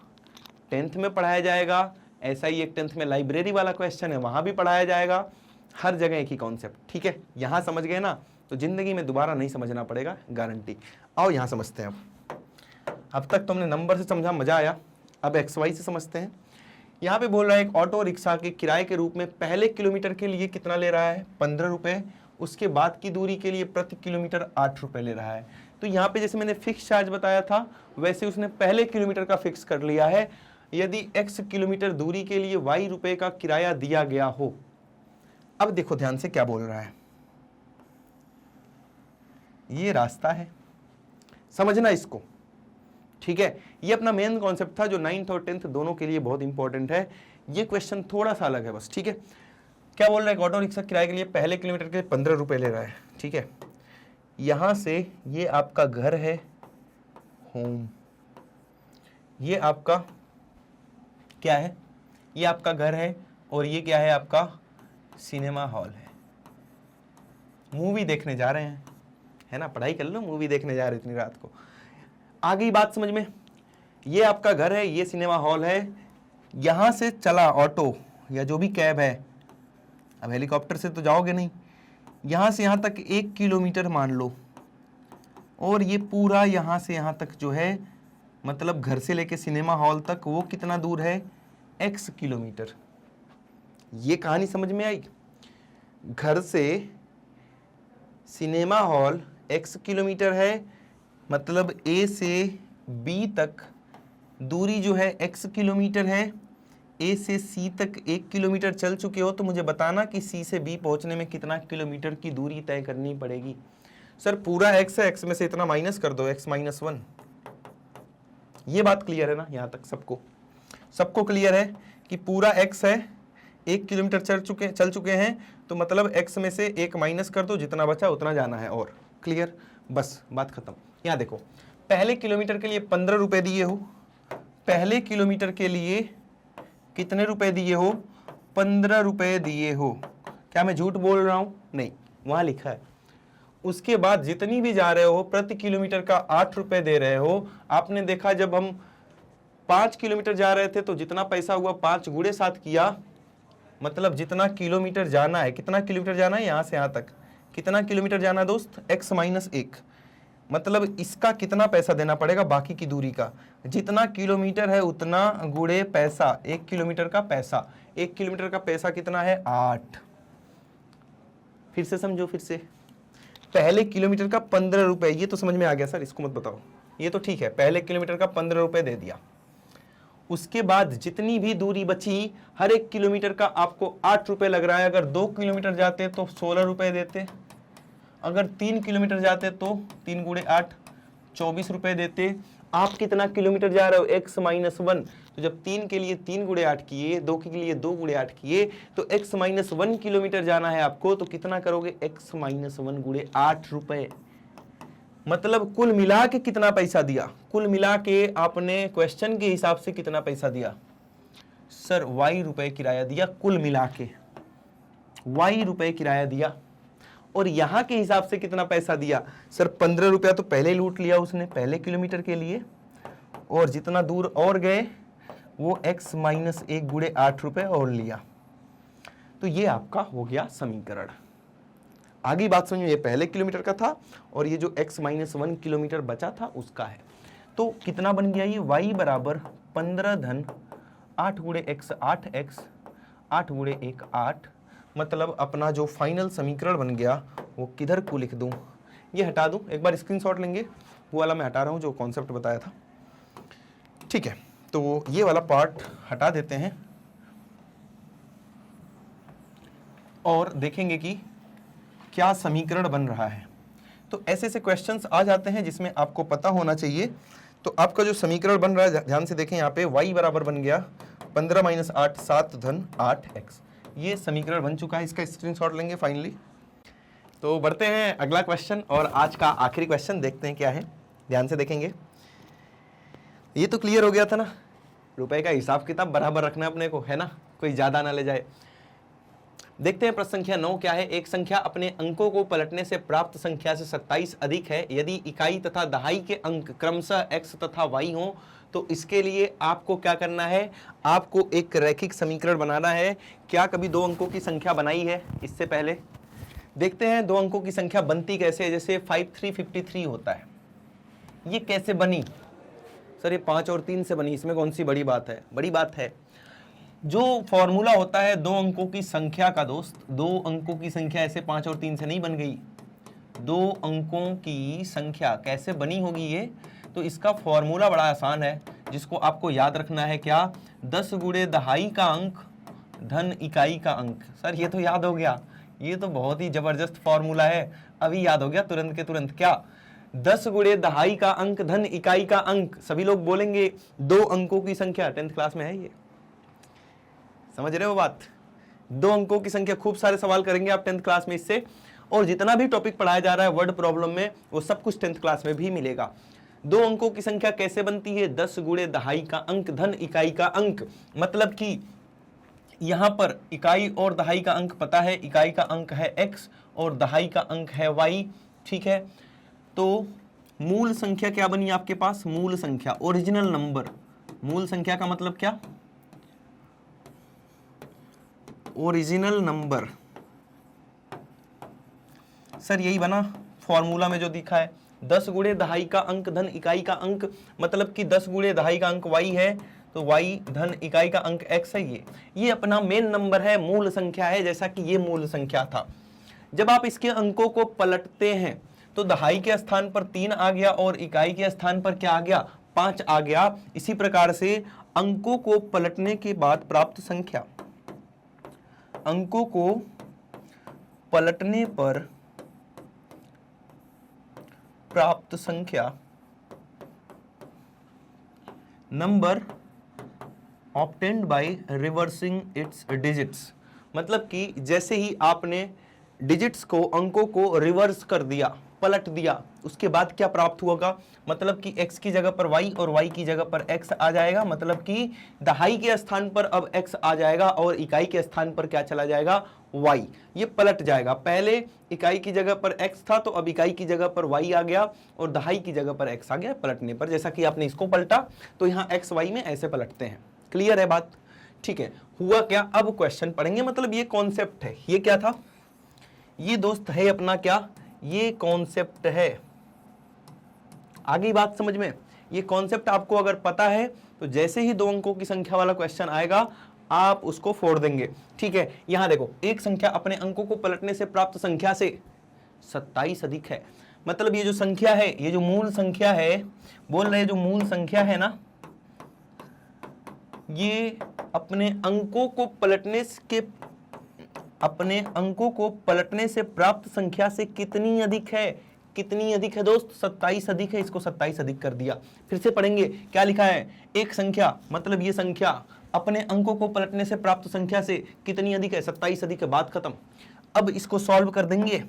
10th में पढ़ाया जाएगा, ऐसा ही एक 10th में लाइब्रेरी वाला क्वेश्चन है, वहां भी पढ़ाया जाएगा, हर जगह एक ही कॉन्सेप्ट, ठीक है। यहां समझ गए ना, तो जिंदगी में दोबारा नहीं समझना पड़ेगा, गारंटी। आओ यहां समझते हैं। अब तक तुमने नंबर से समझा, मजा आया, अब XY से समझते हैं। यहाँ पे बोल रहा है एक ऑटो रिक्शा के किराए के रूप में पहले किलोमीटर के लिए कितना ले रहा है, 15 रुपये, उसके बाद की दूरी के लिए प्रति किलोमीटर 8 रुपये ले रहा है। तो यहाँ पे जैसे मैंने फिक्स चार्ज बताया था, वैसे उसने पहले किलोमीटर का फिक्स कर लिया है। यदि x किलोमीटर दूरी के लिए y रुपए का किराया दिया गया हो। अब देखो ध्यान से क्या बोल रहा है, ये रास्ता है, समझना इसको, ठीक है। ये अपना मेन कॉन्सेप्ट था जो 9th और 10th दोनों के लिए बहुत इंपॉर्टेंट है। ये क्वेश्चन थोड़ा सा अलग है बस, ठीक है। क्या बोल रहा है, ऑटो रिक्शा किराए के लिए पहले किलोमीटर के लिए 15 रुपये ले रहा है, ठीक है। यहां से ये आपका घर है, होम, ये आपका क्या है, ये आपका घर है, और ये क्या है, आपका सिनेमा हॉल है। मूवी देखने जा रहे हैं, है ना, पढ़ाई कर लो, मूवी देखने जा रहे इतनी रात को। आ गई बात समझ में। ये आपका घर है, ये सिनेमा हॉल है, यहां से चला ऑटो या जो भी कैब है, अब हेलीकॉप्टर से तो जाओगे नहीं, यहां से यहां तक 1 किलोमीटर मान लो, और ये पूरा यहां से यहां तक जो है, मतलब घर से लेके सिनेमा हॉल तक वो कितना दूर है, x किलोमीटर। ये कहानी समझ में आई। घर से सिनेमा हॉल x किलोमीटर है, मतलब A से B तक दूरी जो है x किलोमीटर है। A से C तक 1 किलोमीटर चल चुके हो, तो मुझे बताना कि C से B पहुंचने में कितना किलोमीटर की दूरी तय करनी पड़ेगी। सर पूरा x है, x में से इतना माइनस कर दो, x - 1। ये बात क्लियर है ना, यहां तक सबको क्लियर है कि पूरा x है, 1 किलोमीटर चल चुके हैं, तो मतलब x में से 1 माइनस कर दो, जितना बचा उतना जाना है। और क्लियर, बस बात खत्म। यहाँ देखो, पहले किलोमीटर के लिए 15 रुपए दिए हो, पहले किलोमीटर के लिए कितने रुपए दिए हो? 15 रुपए दिए हो। क्या मैं झूठ बोल रहा हूं? नहीं, वहां लिखा है। उसके बाद जितनी भी जा रहे हो प्रति किलोमीटर का 8 रुपए दे रहे हो। आपने देखा जब हम 5 किलोमीटर जा रहे थे तो जितना पैसा हुआ 5 गुणे 7 किया, मतलब जितना किलोमीटर जाना है, कितना किलोमीटर जाना है यहां से यहां तक, कितना किलोमीटर जाना है दोस्त? x माइनस 1, मतलब इसका कितना पैसा देना पड़ेगा बाकी की दूरी का। जितना किलोमीटर है उतना गुणे पैसा, 1 किलोमीटर का पैसा। 1 किलोमीटर का पैसा कितना है? 8। फिर से समझो, फिर से। पहले किलोमीटर का 15 रुपए, ये तो समझ में आ गया सर, इसको मत बताओ, ये तो ठीक है। पहले किलोमीटर का 15 रुपए दे दिया। उसके बाद जितनी भी दूरी बची, हर 1 किलोमीटर का आपको 8 रुपए लग रहा है। अगर 2 किलोमीटर जाते तो 16 रुपए देते, अगर 3 किलोमीटर जाते तो 3 गुणे 8 24 रुपए देते। आप कितना किलोमीटर जा रहे हो? x minus 1। तो जब 3 के लिए 3 गुणे 8 किए, 2 के लिए 2 गुणे 8 किए, तो x माइनस 1 किलोमीटर जाना है आपको, तो कितना करोगे? x माइनस 1 गुणे 8 रुपए। मतलब कुल मिला के कितना पैसा दिया? कुल मिला के आपने क्वेश्चन के हिसाब से कितना पैसा दिया? सर y रुपए किराया दिया, कुल मिला के y रुपए किराया दिया। और यहां के हिसाब से कितना पैसा दिया? सर 15 रुपया तो पहले लूट लिया उसने पहले किलोमीटर के लिए, और जितना दूर और गए वो x माइनस 1 गुणे 8 रुपए और लिया। तो ये आपका हो गया समीकरण। आगे बात समझो, ये पहले किलोमीटर का था और ये जो x माइनस 1 किलोमीटर बचा था उसका है। तो कितना बन गया ये? y बराबर 15 धन 8 गुणे x 8x, 8 गुणे 1 8। मतलब अपना जो फाइनल समीकरण बन गया वो किधर को लिख दूं? ये हटा दूं, एक बार स्क्रीनशॉट लेंगे, वो वाला मैं हटा रहा हूं जो कॉन्सेप्ट बताया था। ठीक है, तो ये वाला पार्ट हटा देते हैं और देखेंगे कि क्या समीकरण बन रहा है। तो ऐसे ऐसे क्वेश्चंस आ जाते हैं जिसमें आपको पता होना चाहिए। तो आपका जो समीकरण बन रहा है, ध्यान से देखें, यहाँ पे y बराबर बन गया 15 माइनस 8 7 धन 8x। ये समीकरण बन चुका है, इसका स्क्रीनशॉट लेंगे फाइनली। तो बढ़ते हैं अगला क्वेश्चन, और आज का आखिरी क्वेश्चन देखते हैं क्या है, ध्यान से देखेंगे। ये तो क्लियर हो गया था ना, रुपए का हिसाब किताब बराबर रखना अपने को, है ना, कोई ज्यादा ना ले जाए। देखते हैं प्रश्न संख्या 9 क्या है। एक संख्या अपने अंकों को पलटने से प्राप्त संख्या से 27 अधिक है। यदि इकाई तथा दहाई के अंक क्रमशः x तथा y हो तो इसके लिए आपको क्या करना है? आपको एक रैखिक समीकरण बनाना है। क्या कभी 2 अंकों की संख्या बनाई है इससे पहले? देखते हैं 2 अंकों की संख्या बनती कैसे है। जैसे 5353 होता है, ये कैसे बनी? सर ये 5 और 3 से बनी, इसमें कौन सी बड़ी बात है? बड़ी बात है। जो फॉर्मूला होता है 2 अंकों की संख्या का दोस्त, 2 अंकों की संख्या ऐसे 5 और 3 से नहीं बन गई। 2 अंकों की संख्या कैसे बनी होगी ये? तो इसका फॉर्मूला बड़ा आसान है, जिसको आपको याद रखना है। क्या? 10 गुणे दहाई का अंक धन इकाई का अंक। सर ये तो याद हो गया, ये तो बहुत ही जबरदस्त फॉर्मूला है, अभी याद हो गया तुरंत के तुरंत। क्या? 10 गुणे दहाई का अंक धन इकाई का अंक। सभी लोग बोलेंगे 2 अंकों की संख्या, 10th क्लास में है ये, समझ रहे हो बात? 2 अंकों की संख्या, खूब सारे सवाल करेंगे आप 10th क्लास में इससे, और जितना भी टॉपिक पढ़ाया जा रहा है वर्ड प्रॉब्लम में वो सब कुछ 10th क्लास में भी मिलेगा। 2 अंकों की संख्या कैसे बनती है? 10 गुणे दहाई का अंक धन इकाई का अंक। मतलब कि यहां पर इकाई और दहाई का अंक पता है, इकाई का अंक है x और दहाई का अंक है y, ठीक है। तो मूल संख्या क्या बनी आपके पास? मूल संख्या, ओरिजिनल नंबर। मूल संख्या का मतलब क्या? Original number. सर यही बना फॉर्मूला में जो दिखा है, 10 गुणे दहाई का अंक धन इकाई का अंक। मतलब कि 10 गुणे दहाई का अंक y है, तो y धन इकाई का अंक x है। ये अपना मेन नंबर है, मूल संख्या है, जैसा कि ये मूल संख्या था। जब आप इसके अंकों को पलटते हैं तो दहाई के स्थान पर 3 आ गया और इकाई के स्थान पर क्या आ गया? 5 आ गया। इसी प्रकार से अंकों को पलटने के बाद प्राप्त संख्या, अंकों को पलटने पर प्राप्त संख्या, number obtained by reversing it's digits. मतलब कि जैसे ही आपने डिजिट्स को, अंकों को रिवर्स कर दिया, पलट दिया, उसके बाद क्या प्राप्त होगा, मतलब कि x की जगह पर y और y की जगह पर x आ जाएगा, मतलब कि दहाई के स्थान पर अब x आ जाएगा और इकाई के स्थान पर क्या चला जाएगा, y। ये पलट जाएगा, पहले इकाई की जगह पर x था तो अब इकाई की जगह पर y आ गया और दहाई की जगह पर x आ गया पलटने पर। जैसा कि आपने इसको पलटा तो यहाँ x y में ऐसे पलटते हैं। क्लियर है बात? ठीक है, हुआ क्या, अब क्वेश्चन पढ़ेंगे। मतलब ये कॉन्सेप्ट है, ये क्या था, ये दोस्त है अपना क्या, ये कॉन्सेप्ट है। आगे बात समझ में, ये कॉन्सेप्ट आपको अगर पता है तो जैसे ही 2 अंकों की संख्या वाला क्वेश्चन आएगा आप उसको फोड़ देंगे। ठीक है, यहां देखो, एक संख्या अपने अंकों को पलटने से प्राप्त संख्या से 27 अधिक है। मतलब ये जो संख्या है, ये जो मूल संख्या है, बोल रहे जो मूल संख्या है ना, ये अपने अंकों को पलटने से प्राप्त संख्या से कितनी अधिक है, कितनी अधिक है दोस्त, 27 अधिक है। इसको 27 अधिक कर दिया। फिर से पढ़ेंगे, क्या लिखा है, एक संख्या, मतलब ये संख्या अपने अंकों को पलटने से प्राप्त संख्या से कितनी अधिक है, 27 अधिक है, बात खत्म। अब इसको सॉल्व कर देंगे,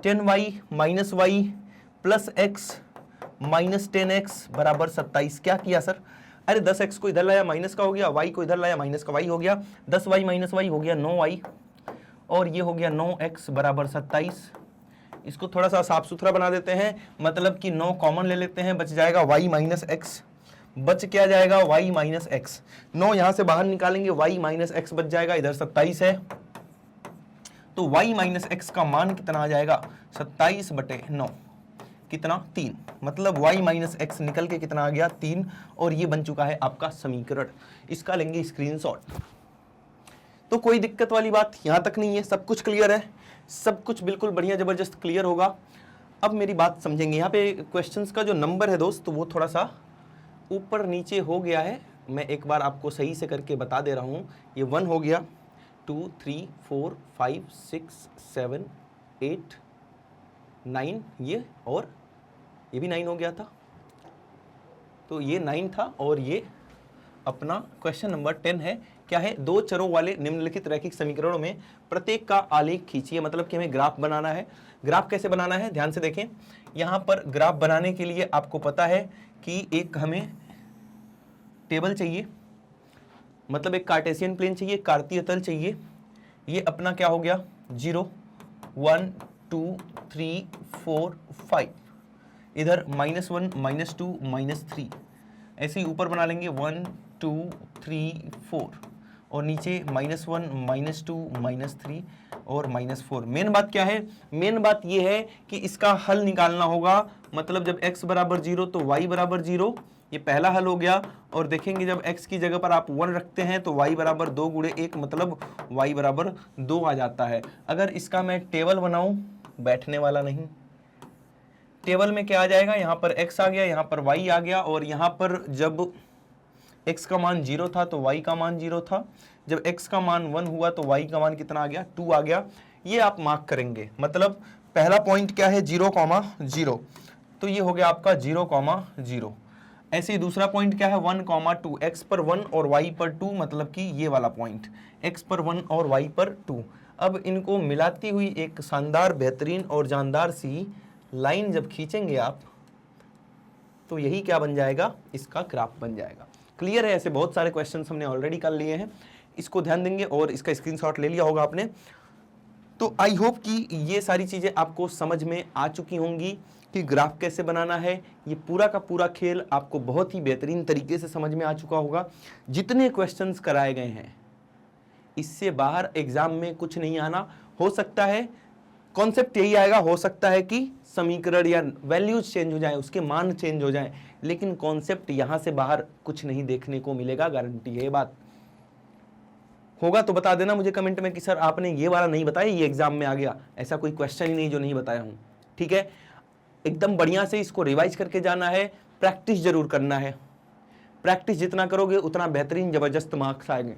10y minus y plus x minus 10x बराबर 27। क्या किया सर, अरे 10x को इधर लाया माइनस का हो गया, y को इधर लाया माइनस का y हो गया, 10y माइनस y हो गया 9y और ये हो गया 9x बराबर 27। इसको थोड़ा सा साफ सुथरा बना देते हैं, मतलब कि 9 कॉमन ले लेते हैं, बच जाएगा y माइनस एक्स, बच क्या जाएगा y माइनस एक्स। 9 यहां से बाहर निकालेंगे, y माइनस एक्स बच जाएगा, इधर 27 है तो y माइनस एक्स का मान कितना आ जाएगा, 27/9, कितना 3, मतलब y माइनस एक्स निकल के कितना आ गया 3। और ये बन चुका है आपका समीकरण। इसका लेंगे स्क्रीनशॉट। तो कोई दिक्कत वाली बात यहां तक नहीं है, सब कुछ क्लियर है, सब कुछ बिल्कुल बढ़िया जबरदस्त क्लियर होगा। अब मेरी बात समझेंगे, यहाँ पे क्वेश्चंस का जो नंबर है दोस्त वो थोड़ा सा ऊपर नीचे हो गया है। मैं एक बार आपको सही से करके बता दे रहा हूँ। ये 1 हो गया, 2 3 4 5 6 7 8 9, ये और ये भी 9 हो गया था, तो ये 9 था और ये अपना क्वेश्चन नंबर 10 है। क्या है, 2 चरों वाले निम्नलिखित रैखिक समीकरणों में प्रत्येक का आलेख खींचिए। मतलब कि हमें ग्राफ बनाना है। ग्राफ कैसे बनाना है, ध्यान से देखें। यहाँ पर ग्राफ बनाने के लिए आपको पता है कि एक हमें टेबल चाहिए, मतलब एक कार्टेशियन प्लेन चाहिए, कार्तीय तल चाहिए। ये अपना क्या हो गया, 0 1 2 3 4 5, इधर -1 -2 -3, ऐसे ही ऊपर बना लेंगे 1 2 3 4 और नीचे -1 -2 -3 और -4। मेन बात क्या है, मेन बात ये है कि इसका हल निकालना होगा। मतलब जब x बराबर 0 तो y बराबर 0, ये पहला हल हो गया। और देखेंगे जब x की जगह पर आप 1 रखते हैं तो y बराबर 2 गुणे 1, मतलब y बराबर 2 आ जाता है। अगर इसका मैं टेबल बनाऊं, बैठने वाला नहीं, टेबल में क्या आ जाएगा, यहाँ पर x आ गया, यहाँ पर y आ गया, और यहाँ पर जब x का मान 0 था तो y का मान 0 था, जब x का मान 1 हुआ तो y का मान कितना आ गया, 2 आ गया। ये आप मार्क करेंगे। मतलब पहला पॉइंट क्या है, 0,0, तो ये हो गया आपका 0,0। ऐसे ही दूसरा पॉइंट क्या है, 1,2, x पर 1 और y पर 2, मतलब कि ये वाला पॉइंट, x पर 1 और y पर 2। अब इनको मिलाती हुई एक शानदार, बेहतरीन और जानदार सी लाइन जब खींचेंगे आप, तो यही क्या बन जाएगा, इसका ग्राफ बन जाएगा। क्लियर है? ऐसे बहुत सारे क्वेश्चंस हमने ऑलरेडी कर लिए हैं, इसको ध्यान देंगे और इसका स्क्रीनशॉट ले लिया होगा आपने। तो आई होप कि ये सारी चीजें आपको समझ में आ चुकी होंगी कि ग्राफ कैसे बनाना है। ये पूरा का पूरा खेल आपको बहुत ही बेहतरीन तरीके से समझ में आ चुका होगा। जितने क्वेश्चंस कराए गए हैं, इससे बाहर एग्जाम में कुछ नहीं आना। हो सकता है कॉन्सेप्ट यही आएगा, हो सकता है कि समीकरण या वैल्यूज चेंज हो जाए, उसके मान चेंज हो जाए, लेकिन कॉन्सेप्ट यहां से बाहर कुछ नहीं देखने को मिलेगा, गारंटी है। ये बात होगा तो बता देना मुझे कमेंट में कि सर आपने ये वाला नहीं बताया, ये एग्जाम में आ गया। ऐसा कोई क्वेश्चन ही नहीं जो नहीं बताया हूं, ठीक है। एकदम बढ़िया से इसको रिवाइज करके जाना है, प्रैक्टिस जरूर करना है। प्रैक्टिस जितना करोगे उतना बेहतरीन जबरदस्त मार्क्स आएंगे।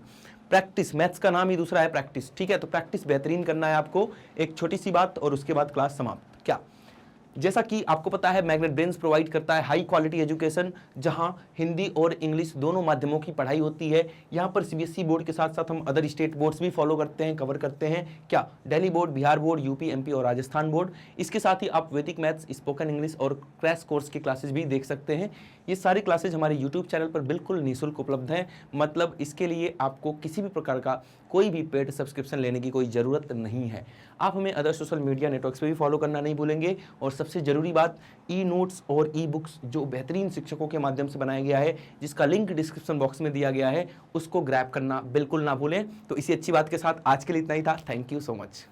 प्रैक्टिस, मैथ्स का नाम ही दूसरा है प्रैक्टिस, ठीक है। तो प्रैक्टिस बेहतरीन करना है आपको। एक छोटी सी बात और उसके बाद क्लास समाप्त। क्या जैसा कि आपको पता है मैग्नेट ब्रेन्स प्रोवाइड करता है हाई क्वालिटी एजुकेशन, जहां हिंदी और इंग्लिश दोनों माध्यमों की पढ़ाई होती है। यहां पर सीबीएसई बोर्ड के साथ साथ हम अदर स्टेट बोर्ड्स भी फॉलो करते हैं, कवर करते हैं। क्या? Delhi board, Bihar board, UP, MP और राजस्थान बोर्ड। इसके साथ ही आप वैदिक मैथ्स, स्पोकन इंग्लिश और क्रैश कोर्स की क्लासेस भी देख सकते हैं। ये सारी क्लासेज हमारे यूट्यूब चैनल पर बिल्कुल निःशुल्क उपलब्ध हैं, मतलब इसके लिए आपको किसी भी प्रकार का कोई भी पेड सब्सक्रिप्शन लेने की कोई ज़रूरत नहीं है। आप हमें अदर सोशल मीडिया नेटवर्क्स पे भी फॉलो करना नहीं भूलेंगे। और सबसे ज़रूरी बात, ई नोट्स और ई बुक्स जो बेहतरीन शिक्षकों के माध्यम से बनाया गया है, जिसका लिंक डिस्क्रिप्शन बॉक्स में दिया गया है, उसको ग्रैब करना बिल्कुल ना भूलें। तो इसी अच्छी बात के साथ आज के लिए इतना ही था। Thank you so much.